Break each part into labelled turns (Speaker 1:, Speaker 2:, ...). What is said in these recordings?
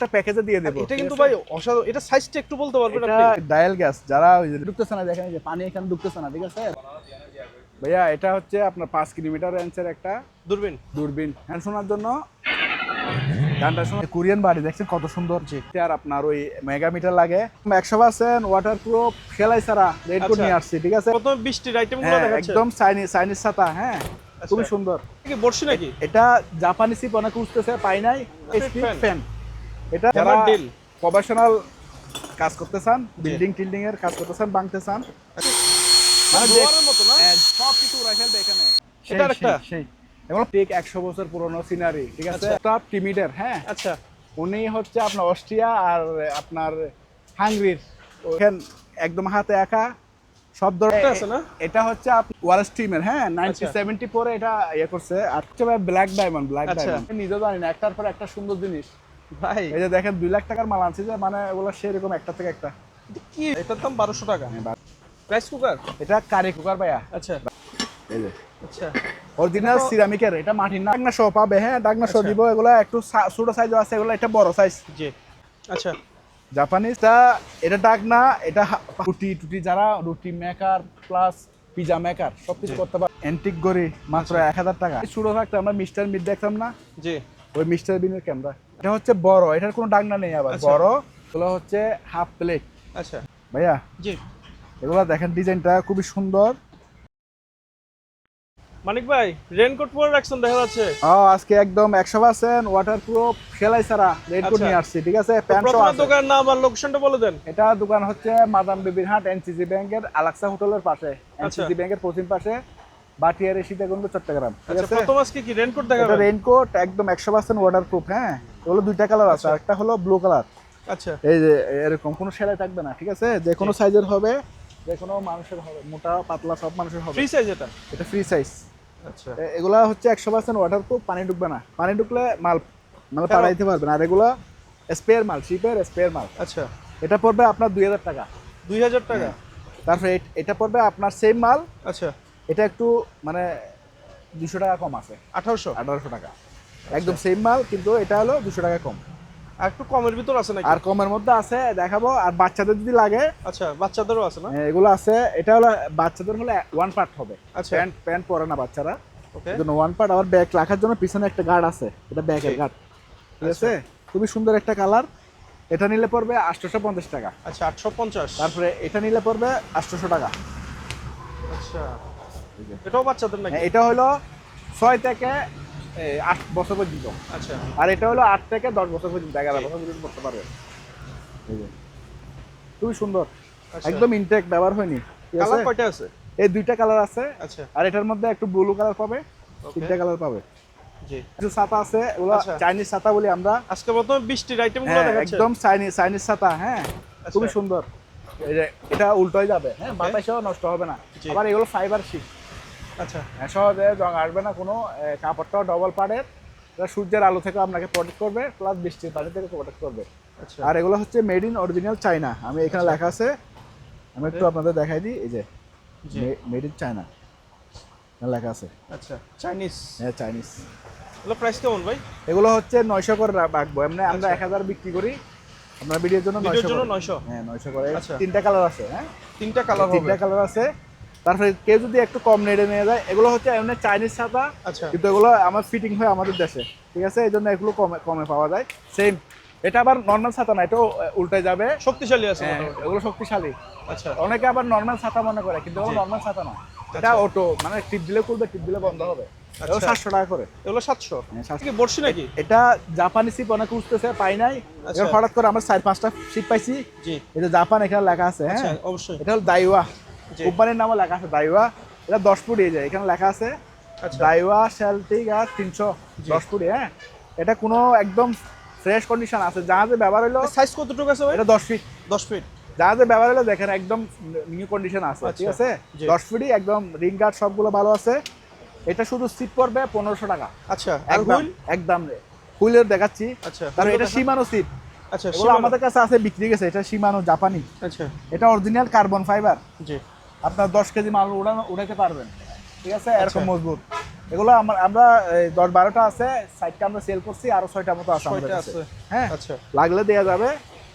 Speaker 1: একটা প্যাকেজে দিয়ে দেব।
Speaker 2: এটা কিন্তু ভাই অসাধারণ। এটা সাইজটা একটু বলতে পারবেন
Speaker 1: এটা
Speaker 2: আপনি?
Speaker 1: ডায়াল গ্যাস যারা ওই যে ঢুকতেছে না, দেখেন এই যে পানি এখানে ঢুকতেছে না, ঠিক আছে ভাইয়া। এটা হচ্ছে আপনার 5 কিলোমিটার রেঞ্জের একটা
Speaker 2: দূরবীন।
Speaker 1: দূরবীন গান শোনার জন্য। গানটা শুনে কোরিয়ান বাড়ি দেখছেন কত সুন্দর। আর আপনার ওই মেগামিটার লাগে 100% ওয়াটারপ্রুফ, সেলাই ছাড়া রেডকোট নিয়ে আসছি, ঠিক আছে।
Speaker 2: প্রথমে বৃষ্টির আইটেমগুলো
Speaker 1: হ্যাঁ,
Speaker 2: দেখাচ্ছে।
Speaker 1: একদম চাইনিজ ছাতা। হ্যাঁ, খুবই সুন্দর।
Speaker 2: কি বর্ষি নাকি?
Speaker 1: এটা জাপানি সিপ অনেক খুঁজতেছে, পাই নাই। Speed fan. এটা যারা
Speaker 2: ডিল
Speaker 1: প্রফেশনাল কাজ করতে চান, বিল্ডিং টিল্ডিং এর কাজ করতে চান, বাংতে চান, মানে
Speaker 2: জোয়ারের মতো না?
Speaker 1: সব কিছু উড়াই ফেলবে এখানে।
Speaker 2: এটা একটা
Speaker 1: সেই এগুলো ঠিক 100 বছর পুরনো সিনারি, ঠিক আছে। টপ টিমিডের, হ্যাঁ
Speaker 2: আচ্ছা
Speaker 1: উনি হচ্ছে আপনার অস্ট্রিয়া আর আপনার হাঙ্গেরির, ওখানে একদম হাতে একা সব ধরনের
Speaker 2: আছে না?
Speaker 1: এটা হচ্ছে ওয়ার স্ট্রিমের, হ্যাঁ 1974 এ এটা ইয়ে করছে। আর হচ্ছে ব্ল্যাক ডায়মন্ড, নিজে জানি না, একটার পর একটা সুন্দর জিনিস
Speaker 2: ভাই।
Speaker 1: এই যে দেখেন 2 লাখ টাকার মাল আনছি, যে মানে ওগুলো সেরকম একটা থেকে একটা।
Speaker 2: কি এটার দাম 1200 টাকা? Rice cooker?
Speaker 1: এটা কারি কুকার ভাইয়া।
Speaker 2: আচ্ছা
Speaker 1: এই যে
Speaker 2: আচ্ছা,
Speaker 1: অরিজিনাল সিরামিকের, এটা মাটির না। ডাকনা সহ পাবে, হ্যাঁ ডাকনা সহ দিব। এগুলো একটু ছোট সাইজও আছে, এগুলো একটা বড় সাইজ।
Speaker 2: জি আচ্ছা।
Speaker 1: জাপানিজটা এটা ডাকনা, এটা রুটি যারা রুটি মেকার প্লাস পিজা মেকার সবকিছু করতে পারে। অ্যান্টিক গড়ি মাত্র 1000 টাকা। ছোট থাকতে আমরা মিস্টার মিট দেখতাম না,
Speaker 2: জি
Speaker 1: ওই মিস্টার বিনের ক্যামেরা। এটা হচ্ছে বড়, এটার কোনো ডাকনা নেই আবার। বড় এগুলো হচ্ছে হাফ প্লেট।
Speaker 2: আচ্ছা
Speaker 1: ভাইয়া
Speaker 2: জি।
Speaker 1: এগুলো দেখেন ডিজাইনটা খুবই সুন্দর।
Speaker 2: মানিক ভাই রেনকোট পরে রাখছেন দেখা যাচ্ছে।
Speaker 1: আজকে একদম 100% ওয়াটারপ্রুফ, সেলাই ছাড়া রেনকোট নিয়ে আসছি, ঠিক আছে। প্যান্ট সহ আছে।
Speaker 2: দোকান নাম আর লোকেশনটা বলে দেন।
Speaker 1: এটা দোকান হচ্ছে মাদাম বেবির হাট, এনসিসি ব্যাংকের আলাক্সা হোটেলের পাশে, এনসিসি ব্যাংকের পশ্চিম পাশে, বাটিয়ারে সীতাকুণ্ড, চট্টগ্রাম, ঠিক আছে।
Speaker 2: প্রথম আজকে কি রেনকোট দেখাবেন?
Speaker 1: এটা রেইনকোট একদম 100% ওয়াটারপ্রুফ। হ্যাঁ, এগুলো দুইটা কালার আছে, একটা হলো ব্লু কালার।
Speaker 2: আচ্ছা
Speaker 1: এই যে এরকম কোনো সেলাই থাকবে না, ঠিক আছে। যে কোনো সাইজের হবে, যে কোনো মানুষের হবে, মোটা পাতলা সব মানুষের হবে।
Speaker 2: ফ্রি সাইজ এটা?
Speaker 1: এটা ফ্রি সাইজ।
Speaker 2: আচ্ছা
Speaker 1: এগুলা হচ্ছে 100% ওয়াটারপ্রুফ, পানি ঢুকবে না। পানি ঢুকলে মাল মানে পাড়াইতে পারবে না। আর এগুলা স্পেয়ার মাল, শিপের স্পেয়ার মাল।
Speaker 2: আচ্ছা
Speaker 1: এটা পড়বে আপনার 2000 টাকা।
Speaker 2: 2000 টাকা?
Speaker 1: তারপরে এটা পড়বে আপনার সেম মাল,
Speaker 2: আচ্ছা
Speaker 1: এটা একটু মানে 200 টাকা কম আছে,
Speaker 2: 1800
Speaker 1: টাকা। একদম সেম মাল, কিন্তু এটা হলো 200 টাকা কম।
Speaker 2: আর একটু কমের ভিতর আছে নাকি?
Speaker 1: আর কমের মধ্যে আছে, দেখাবো। আর বাচ্চাদের যদি লাগে,
Speaker 2: আচ্ছা বাচ্চাদেরও আছে না?
Speaker 1: এগুলো আছে। এটা হলো বাচ্চাদের হলে 1 পার্ট হবে।
Speaker 2: আচ্ছা
Speaker 1: প্যান্ট পরে না বাচ্চারা,
Speaker 2: ওকে।
Speaker 1: জন্য 1 পার্ট। আবার ব্যাগ রাখার জন্য পিছনে একটা গার্ড আছে, এটা ব্যাগের গার্ড, ঠিক আছে। খুবই সুন্দর একটা কালার। এটা নিলে পড়বে 850 টাকা।
Speaker 2: আচ্ছা 850।
Speaker 1: তারপরে এটা নিলে পড়বে 800 টাকা।
Speaker 2: আচ্ছা এটাও বাচ্চাদের নাকি?
Speaker 1: এটা হলো 6 থেকে 8 বছর পর্যন্ত।
Speaker 2: আচ্ছা
Speaker 1: আর এটা হলো 8 থেকে 10 বছর পর্যন্ত, 11 বছর পর্যন্ত করতে পারবে। খুবই সুন্দর, একদম ইনটেক, ব্যবহার হয়নি।
Speaker 2: কালার কয়টা আছে?
Speaker 1: এই দুইটা কালার আছে।
Speaker 2: আচ্ছা
Speaker 1: আর এটার মধ্যে একটু ব্লু কালার পাবে, তিনটা কালার পাবে।
Speaker 2: জি
Speaker 1: কিছু ছাতা আছে, ওগুলো চাইনিজ ছাতা বলি আমরা।
Speaker 2: আজকে প্রথমে বৃষ্টির আইটেমগুলো দেখাচ্ছে।
Speaker 1: একদম চাইনিজ ছাতা। হ্যাঁ, খুবই সুন্দর। এই যে এটা উল্টোই যাবে, হ্যাঁ, বাতাসেও নষ্ট হবে না। আবার এগুলো ফাইবার শীট।
Speaker 2: আচ্ছা
Speaker 1: সহজে জং আসবে না কোনো। কাপড়টাও ডবল পাড়ের, এটা সূর্যের আলো থেকে আপনাকে প্রোটেক্ট করবে, প্লাস বৃষ্টির পানি থেকে প্রোটেক্ট করবে।
Speaker 2: আচ্ছা
Speaker 1: আর এগুলো হচ্ছে মেড ইন অরিজিনাল চায়না। আমি এখানে লেখা আছে, আমি একটু আপনাদের দেখাই দিই। এই যে মেড ইন চায়না লেখা আছে।
Speaker 2: আচ্ছা চাইনিজ।
Speaker 1: হ্যাঁ, চাইনিজ।
Speaker 2: এগুলো প্রাইস কেমন ভাই?
Speaker 1: এগুলো হচ্ছে 900 করে রাখবো। এমনি আমরা 1000 বিক্রি করি, আপনার ভিডিওর জন্য 900। হ্যাঁ, 900 করে। তিনটা কালার আছে। হ্যাঁ,
Speaker 2: তিনটা কালার হবে।
Speaker 1: তিনটা কালার আছে। তারপরে কেউ যদি একটু কম রেটে নিয়ে যায়, এগুলো হচ্ছে এমনি চাইনিজ ছাতা।
Speaker 2: আচ্ছা
Speaker 1: কিন্তু এগুলো আমার ফিটিং হয় আমাদের দেশে, ঠিক আছে। এই জন্য এগুলো কমে পাওয়া যায়। সেম এটা আবার নর্মাল ছাতা না, এটাও উল্টে যাবে,
Speaker 2: শক্তিশালী আছে।
Speaker 1: এগুলো শক্তিশালী।
Speaker 2: আচ্ছা
Speaker 1: অনেকে আবার নর্মাল ছাতা মনে করে, কিন্তু এগুলো নর্মাল ছাতা না। এটা অটো, মানে টিপ দিলে খুলবে, টিপ দিলে বন্ধ হবে। এগুলো 700 টাকা করে।
Speaker 2: এগুলো 700 কি বর্ষি নাকি?
Speaker 1: এটা জাপানি শিপ অনেক খুঁজতেছে, পাই নাই। এবার হঠাৎ করে আমরা 4-5টা শিপ পাইছি।
Speaker 2: জি
Speaker 1: এটা জাপান, এখানে লেখা আছে। হ্যাঁ
Speaker 2: অবশ্যই।
Speaker 1: এটা হলো দাইওয়া, কোম্পানির নামও লেখা আছে দাইওয়া। এটা 10 ফুট এই যায়, এখানে লেখা আছে দাইওয়া সেলটিক আর 300 10 ফুট। হ্যাঁ, এটা কোনো একদম ফ্রেশ কন্ডিশন আছে। জাহাজে ব্যবহার হলো।
Speaker 2: সাইজ কতটুকু আছে ভাই?
Speaker 1: এটা 10 ফিট।
Speaker 2: 10 ফিট
Speaker 1: জাহাজে ব্যবহার হলো, দেখেন একদম নিউ কন্ডিশন আছে, ঠিক আছে। 10 ফিটই একদম, রিং গার্ড সবগুলো ভালো আছে। এটা শুধু সিট পড়বে 1500 টাকা।
Speaker 2: আচ্ছা আর হুইল?
Speaker 1: একদম হুইলের দেখাচ্ছি।
Speaker 2: আচ্ছা
Speaker 1: কারণ এটা শিমানো সিট।
Speaker 2: আচ্ছা
Speaker 1: এগুলো আমাদের কাছে আছে, বিক্রি গেছে। এটা শিমানো জাপানি।
Speaker 2: আচ্ছা
Speaker 1: এটা অরিজিনাল কার্বন ফাইবার।
Speaker 2: জি
Speaker 1: আপনার 10 কেজি মাল উড়াইতে পারবেন, ঠিক আছে, এরকম মজবুত। এগুলো আমরা 10-12টা আছে, সাইডটা আমরা সেল করছি, আরো 6টা মতো আছে আমাদের
Speaker 2: 6টা
Speaker 1: কাছে।
Speaker 2: আছে।
Speaker 1: হ্যাঁ,
Speaker 2: আচ্ছা।
Speaker 1: লাগলে দেওয়া যাবে।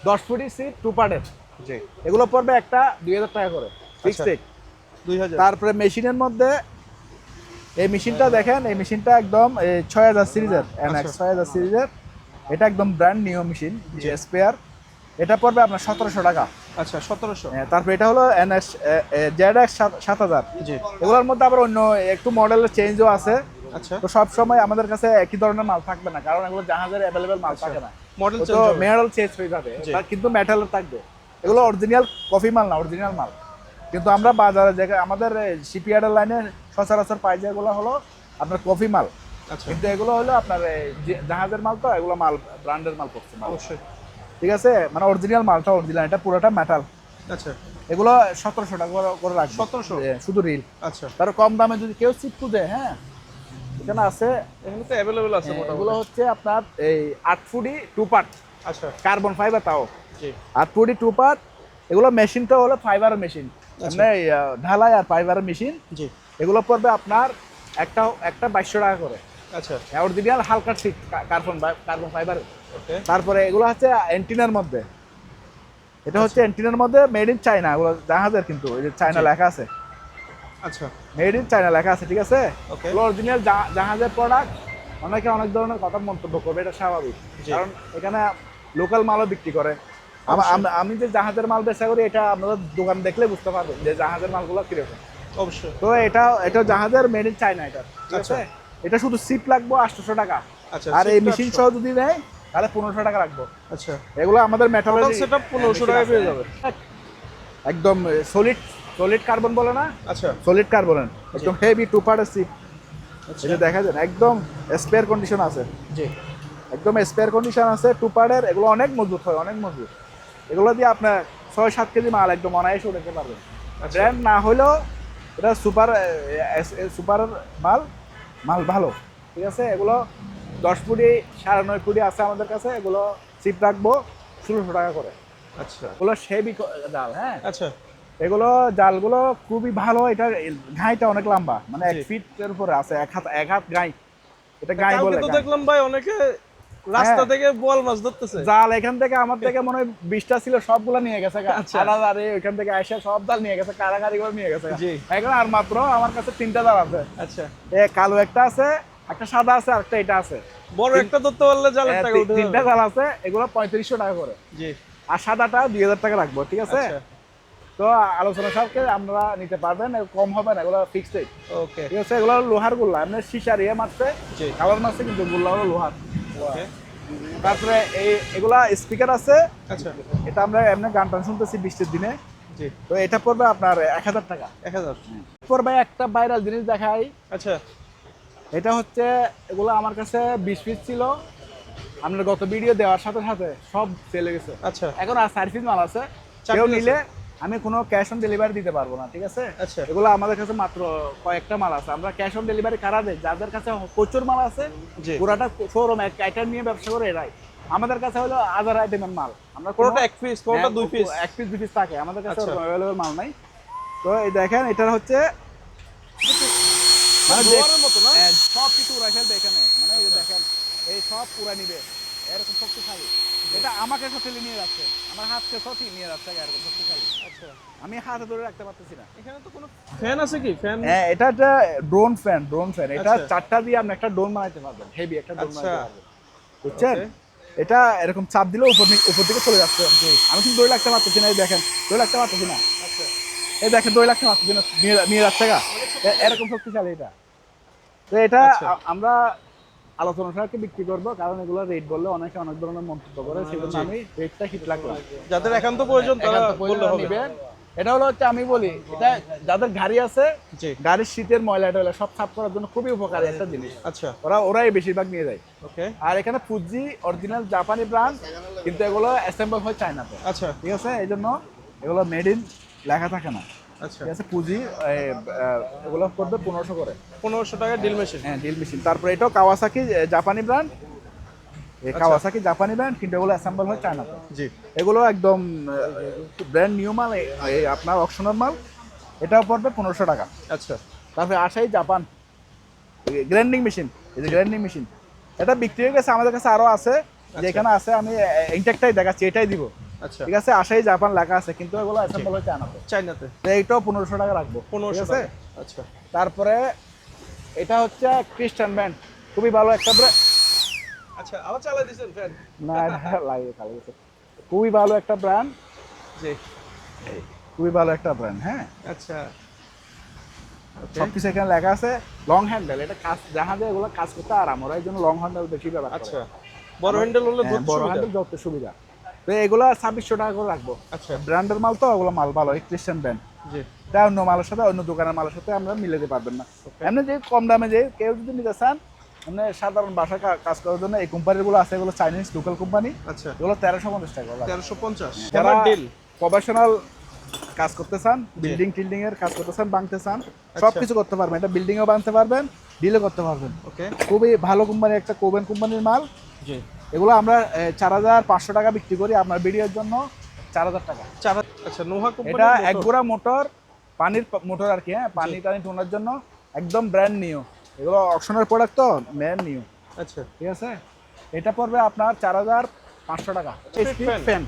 Speaker 1: 10 ফুটি সিট 2 পার্টের।
Speaker 2: জি।
Speaker 1: এগুলো পড়বে একটা 2000 টাকা করে ফিক্সড
Speaker 2: আচ্ছা।
Speaker 1: রেট।
Speaker 2: 2000।
Speaker 1: তারপরে মেশিনের মধ্যে এই মেশিনটা দেখেন, এই মেশিনটা একদম 6000 সিরিজের, এনএক্স
Speaker 2: আচ্ছা।
Speaker 1: 6000 সিরিজের। এটা একদম ব্র্যান্ড নিউ মেশিন,
Speaker 2: জি।
Speaker 1: স্পেয়ার। এটা পড়বে আপনার 1700 টাকা।
Speaker 2: আচ্ছা 1700।
Speaker 1: তারপরে এটা হলো এনএক্স জেডএক্স 7000।
Speaker 2: জি।
Speaker 1: এগুলোর মধ্যে আবার অন্য একটু মডেলের চেঞ্জও আছে।
Speaker 2: আচ্ছা।
Speaker 1: তো সব সময় আমাদের কাছে একই ধরনের মাল থাকবে না, কারণ এগুলো জাহাজের অ্যাভেলেবেল মাল থাকে না।
Speaker 2: মডেল
Speaker 1: তো
Speaker 2: চেঞ্জ হবে।
Speaker 1: মেটাল চেঞ্জ হয়ে যাবে,
Speaker 2: জি।
Speaker 1: কিন্তু মেটালের থাকবে। এগুলো অরিজিনাল কফি মাল না, অরিজিনাল মাল। কিন্তু আমরা বাজারে জায়গায় আমাদের শিপইয়ার্ডের লাইনে সচরাচর পাই যে এগুলো হলো আপনার কফি মাল।
Speaker 2: আচ্ছা।
Speaker 1: কিন্তু এগুলো হলো আপনার জাহাজের মাল, তো এগুলো মাল ব্র্যান্ডের মাল পড়ছে মাল।
Speaker 2: অবশ্যই।
Speaker 1: ঠিক আছে, মানে অরিজিনাল মালটা অরিজিনাল, এটা পুরোটা মেটাল।
Speaker 2: আচ্ছা।
Speaker 1: এগুলো 1700 টাকা করে রাখবে
Speaker 2: 1700?
Speaker 1: শুধু রিল।
Speaker 2: আচ্ছা।
Speaker 1: তার কম দামে যদি কেউ চিপকু দেয়, হ্যাঁ এখানে আছে।
Speaker 2: এখানে তো अवेलेबल আছে
Speaker 1: এগুলো
Speaker 2: মোটামুটি।
Speaker 1: হচ্ছে আপনার এই 8 ফুটি 2 পার্ট
Speaker 2: আচ্ছা।
Speaker 1: কার্বন ফাইবার, তাও
Speaker 2: জি।
Speaker 1: 8 ফুটি 2 পার্ট। এগুলো মেশিনটা হলো ফাইবারের মেশিন, মানে ঢালাই আর ফাইবারের মেশিন।
Speaker 2: জি।
Speaker 1: এগুলো পড়বে আপনার একটা 2200 টাকা করে।
Speaker 2: আচ্ছা।
Speaker 1: অরিজিনাল হালকা সিট কার্বন ফাইবার।
Speaker 2: ওকে।
Speaker 1: তারপরে এগুলো হচ্ছে অ্যান্টিনার মধ্যে, এটা হচ্ছে অ্যান্টিনার মধ্যে মেড ইন চায়না। এগুলো জাহাজের, কিন্তু ওই যে চায়না
Speaker 2: জি।
Speaker 1: লেখা আছে,
Speaker 2: আচ্ছা।
Speaker 1: মেড ইন চায়না লেখা আছে। ঠিক আছে,
Speaker 2: ওকে।
Speaker 1: এগুলো অরিজিনাল জাহাজের প্রোডাক্ট। অনেকে অনেক ধরনের কথা মন্তব্য করবে, এটা স্বাভাবিক,
Speaker 2: জি।
Speaker 1: কারণ এখানে লোকাল মালও বিক্রি করে। আমি যে জাহাজের মাল বেচা করি, এটা আপনাদের দোকান দেখলে বুঝতে পারবেন যে জাহাজের মালগুলো কিরকম।
Speaker 2: অবশ্যই।
Speaker 1: তো এটা জাহাজের মেড ইন চায়না। এটা ঠিক
Speaker 2: আচ্ছা।
Speaker 1: আছে, এটা শুধু সিপ লাগবে 800 টাকা।
Speaker 2: আচ্ছা।
Speaker 1: আর এই
Speaker 2: সিটটা
Speaker 1: মেশিন
Speaker 2: 800
Speaker 1: সহ যদি নেয় তাহলে 1500 টাকা রাখবো।
Speaker 2: আচ্ছা।
Speaker 1: এগুলো আমাদের মেটালের
Speaker 2: টোটাল সেটআপ 1500 টাকায় পেয়ে যাবে।
Speaker 1: একদম সলিড সলিড কার্বন বলে না,
Speaker 2: আচ্ছা।
Speaker 1: সলিড কার্বন, একদম হেভি 2 পার্টের সিপ।
Speaker 2: আচ্ছা।
Speaker 1: এটা দেখা যায় একদম স্পেয়ার কন্ডিশন আছে,
Speaker 2: জি।
Speaker 1: একদম স্পেয়ার কন্ডিশন আছে 2 পার্টের। এগুলো অনেক মজবুত হয়, অনেক মজবুত। এগুলো দিয়ে আপনার 6-7 কেজি মাল একদম অনায়াসে উঠাতে পারবেন।
Speaker 2: আচ্ছা।
Speaker 1: ব্র্যান্ড না হলেও এটা সুপার সুপার মাল, মাল ভালো। ঠিক আছে, এগুলো 10 ফুটি 9.5 ফুটি আছে আমাদের কাছে। এগুলো সিপ রাখবো 1600 টাকা করে।
Speaker 2: আচ্ছা।
Speaker 1: এগুলো সেবি জাল। হ্যাঁ,
Speaker 2: আচ্ছা।
Speaker 1: এগুলো জালগুলো খুবই ভালো। এটা ঘাইটা অনেক লম্বা, মানে 1
Speaker 2: জি।
Speaker 1: ফিটের উপরে আছে, এক হাত গাই। এটা গাই
Speaker 2: কালকে
Speaker 1: বলে।
Speaker 2: তো
Speaker 1: গাই।
Speaker 2: দেখলাম ভাই অনেকে রাস্তা
Speaker 1: হ্যাঁ।
Speaker 2: থেকে বোয়াল মাছ ধরতেছে।
Speaker 1: জাল এখান থেকে আমার থেকে মনে হয় 20টা ছিল, সবগুলা নিয়ে গেছে।
Speaker 2: আচ্ছা।
Speaker 1: আলাদা ওইখান থেকে আইসা সব জাল নিয়ে গেছে, কারাগারি করে নিয়ে গেছে।
Speaker 2: জি।
Speaker 1: এখন আর মাত্র আমার কাছে 3টা জাল আছে।
Speaker 2: আচ্ছা।
Speaker 1: কালো একটা আছে, একটা সাদা আছে, আর একটা এটা আছে।
Speaker 2: বড় একটা ধরতে পারলে জালের টাকা উঠে
Speaker 1: 3টা
Speaker 2: যাবে।
Speaker 1: জাল আছে, এগুলো 3500 টাকা করে।
Speaker 2: জি।
Speaker 1: আর সাদাটা 2000 টাকা রাখবো। ঠিক আছে,
Speaker 2: আচ্ছা।
Speaker 1: তো আলোচনা সাপেক্ষে আমরা নিতে পারবেন, কম হবে না, এগুলো ফিক্সড রেট।
Speaker 2: ওকে।
Speaker 1: ঠিক আছে, এগুলো লোহার গুল্লা, এমনি সিসার মারছে,
Speaker 2: জি।
Speaker 1: কালার মারছে, কিন্তু গুল্লা হলো লোহার।
Speaker 2: ওকে।
Speaker 1: তারপরে এগুলা স্পিকার আছে।
Speaker 2: আচ্ছা।
Speaker 1: এটা আমরা এমনি গান টান শুনতেছি বৃষ্টির দিনে।
Speaker 2: জি।
Speaker 1: তো এটা পড়বে আপনার 1000 টাকা।
Speaker 2: 1000।
Speaker 1: পড়বে একটা ভাইরাল জিনিস দেখাই।
Speaker 2: আচ্ছা।
Speaker 1: এটা হচ্ছে, এগুলো আমার কাছে 20 পিস ছিল, আপনার গত ভিডিও দেওয়ার সাথে সাথে সব চলে গেছে।
Speaker 2: আচ্ছা।
Speaker 1: এখন আর 4 পিস মাল আছে।
Speaker 2: 4
Speaker 1: কেউ
Speaker 2: piece
Speaker 1: নিলে আমি কোনো ক্যাশ অন ডেলিভারি দিতে পারবো না। ঠিক আছে,
Speaker 2: আচ্ছা।
Speaker 1: এগুলো আমাদের কাছে মাত্র কয়েকটা মাল আছে। আমরা ক্যাশ অন ডেলিভারি কারা দেয়? যাদের কাছে প্রচুর মাল আছে,
Speaker 2: জি।
Speaker 1: পুরাটা শোরুম এক আইটেম নিয়ে ব্যবসা করে এরাই। আমাদের কাছে হলো 1000 আইটেমের মাল। আমরা
Speaker 2: কোনটা 1 পিস, কোনটা 2 পিস?
Speaker 1: 1 পিস 2 পিস থাকে আমাদের কাছে,
Speaker 2: আচ্ছা।
Speaker 1: অ্যাভেলেবল মাল নাই। তো এই দেখেন, এটা হচ্ছে মানে
Speaker 2: ডোয়ারের মতো না?
Speaker 1: সব কিছু উড়াই ফেলবে এখানে। মানে এই যে দেখেন, এই সব পুরা নিবে, এরকম শক্তিশালী। এটা আমাকে সাথে নিয়ে যাচ্ছে, আমার হাতকে সাথে নিয়ে যাচ্ছে, এরকম শক্তিশালী।
Speaker 2: আচ্ছা।
Speaker 1: আমি হাতে ধরে রাখতে পারতেছি না।
Speaker 2: এখানে তো কোনো ফ্যান আছে কি? ফ্যান?
Speaker 1: হ্যাঁ, এটা একটা ড্রোন ফ্যান। এটা
Speaker 2: আচ্ছা।
Speaker 1: 4টা দিয়ে আপনি একটা ড্রোন বানাইতে পারবেন, হেভি একটা ড্রোন
Speaker 2: আচ্ছা।
Speaker 1: বানাইতে পারবেন। বুঝছেন?
Speaker 2: ওকে।
Speaker 1: এটা এরকম চাপ দিলে উপর দিকে চলে যাচ্ছে। আমি কিন্তু ধরে রাখতে পারতেছি না। এই দেখেন, ধরে রাখতে পারতেছি না।
Speaker 2: আচ্ছা।
Speaker 1: এই দেখেন, ধরে রাখতে পারতেছি না, নিয়ে যাচ্ছে গা। এরকম শক্তিশালী এটা। তো এটা
Speaker 2: আচ্ছা।
Speaker 1: আমরা আলোচনা সাপেক্ষে বিক্রি করবো, কারণ এগুলো রেট বললে অনেকে অনেক ধরনের মন্তব্য করে, সেজন্য
Speaker 2: জি।
Speaker 1: আমি রেটটা হিট রাখলাম।
Speaker 2: যাদের একান্ত প্রয়োজন তারা
Speaker 1: একান্ত
Speaker 2: বললে
Speaker 1: প্রয়োজন
Speaker 2: হবে।
Speaker 1: নিবেন। এটা হলো হচ্ছে, আমি বলি, এটা যাদের গাড়ি আছে,
Speaker 2: জি।
Speaker 1: গাড়ির শীতের ময়লা টয়লা সব সাফ করার জন্য খুবই উপকারী একটা জিনিস।
Speaker 2: আচ্ছা।
Speaker 1: ওরাই বেশিরভাগ নিয়ে যায়।
Speaker 2: ওকে।
Speaker 1: আর এখানে ফুজি অরিজিনাল জাপানি ব্র্যান্ড, কিন্তু এগুলো অ্যাসেম্বল হয় চায়নাতে।
Speaker 2: আচ্ছা।
Speaker 1: ঠিক আছে, এই জন্য এগুলো মেড ইন লেখা থাকে না।
Speaker 2: আচ্ছা।
Speaker 1: ঠিক আছে, পুঁজি এগুলো করবে 1500 করে।
Speaker 2: 1500 টাকা ডিল মেশিন।
Speaker 1: হ্যাঁ, ড্রিল মেশিন। তারপরে এটাও কাওয়াসাকি জাপানি ব্র্যান্ড, কাওয়াসাকি জাপানি ব্র্যান্ড, কিন্তু এগুলো অ্যাসেম্বল হয় চায়নাতে।
Speaker 2: জি।
Speaker 1: এগুলো একদম ব্র্যান্ড নিউ মাল, আপনার অকশনের মাল। এটাও পড়বে 1500 টাকা।
Speaker 2: আচ্ছা।
Speaker 1: তারপরে আসাই জাপান, গ্রাইন্ডিং মেশিন, এই যে গ্রাইন্ডিং মেশিন, এটা বিক্রি হয়ে গেছে, আমাদের কাছে আরো আছে, যেখানে আছে আমি ইনটেকটাই দেখাচ্ছি, এটাই দিব।
Speaker 2: আচ্ছা
Speaker 1: ঠিক আছে, আশাই জাপান লেখা আছে, কিন্তু এগুলো অ্যাসেম্বল হচ্ছে আনাতে।
Speaker 2: চাইনাতে
Speaker 1: তো এইটাও 1500 টাকা রাখবো,
Speaker 2: 1500
Speaker 1: ঠিক আছে।
Speaker 2: টাকা। আচ্ছা
Speaker 1: তারপরে এটা হচ্ছে ক্রিস্টান ব্যান্ড, খুবই ভালো একটা ব্র্যান্ড।
Speaker 2: আচ্ছা আবার চালাই দিছেন ফ্যান?
Speaker 1: না এটা লাগে খালি গেছে। খুবই ভালো একটা ব্র্যান্ড,
Speaker 2: জি
Speaker 1: খুবই ভালো একটা ব্র্যান্ড। হ্যাঁ,
Speaker 2: আচ্ছা
Speaker 1: সবকিছু এখানে লেখা আছে। লং হ্যান্ডেল, এটা কাজ জাহাজে এগুলো কাজ করতে আরাম, ওরা এই জন্য লং হ্যান্ডেল বেশি ব্যবহার করে।
Speaker 2: আচ্ছা বড় হ্যান্ডেল হলে
Speaker 1: হ্যাঁ,
Speaker 2: ধরতে
Speaker 1: বড়
Speaker 2: সুবিধা।
Speaker 1: হ্যান্ডেল যত সুবিধা। তো এগুলো 2600 টাকা করে রাখবো।
Speaker 2: আচ্ছা
Speaker 1: ব্র্যান্ডের মাল তো, ওগুলো মাল ভালো, ক্রিস্টান ব্র্যান্ড।
Speaker 2: জি
Speaker 1: এটা অন্য মালের সাথে, অন্য দোকানের মালের সাথে আমরা মিলাতে পারবেন না। এমনি যে কম দামে যে কেউ যদি নিতে চান, মানে সাধারণ বাসা কাজ করার জন্য এই কোম্পানিগুলো আছে, এগুলো চাইনিজ লোকাল কোম্পানি,
Speaker 2: আচ্ছা
Speaker 1: এগুলো 1350 টাকা করে।
Speaker 2: 1350
Speaker 1: যারা
Speaker 2: হ্যামার ডিল।
Speaker 1: প্রফেশনাল কাজ করতে চান, বিল্ডিং টিল্ডিং এর কাজ করতে চান, বাংতে চান, সবকিছু করতে পারবেন। এটা বিল্ডিংও বানতে পারবেন, ডিলও করতে পারবেন।
Speaker 2: ওকে
Speaker 1: খুবই ভালো কোম্পানি, একটা কোবেন কোম্পানির মাল।
Speaker 2: জি
Speaker 1: এগুলো আমরা 4500 টাকা বিক্রি করি, আপনার ভিডিওর জন্য 4000 টাকা।
Speaker 2: আচ্ছা নোহা কোম্পানি।
Speaker 1: এটা এক গোড়া মোটর, পানির মোটর আর কি। হ্যাঁ, পানি টানি টোনার জন্য একদম ব্র্যান্ড নিউ, এগুলো অকশনের প্রোডাক্ট তো, ব্র্যান্ড নিউ।
Speaker 2: আচ্ছা
Speaker 1: ঠিক আছে, এটা পড়বে আপনার 4500 টাকা।
Speaker 2: Split fan।
Speaker 1: ফ্যান,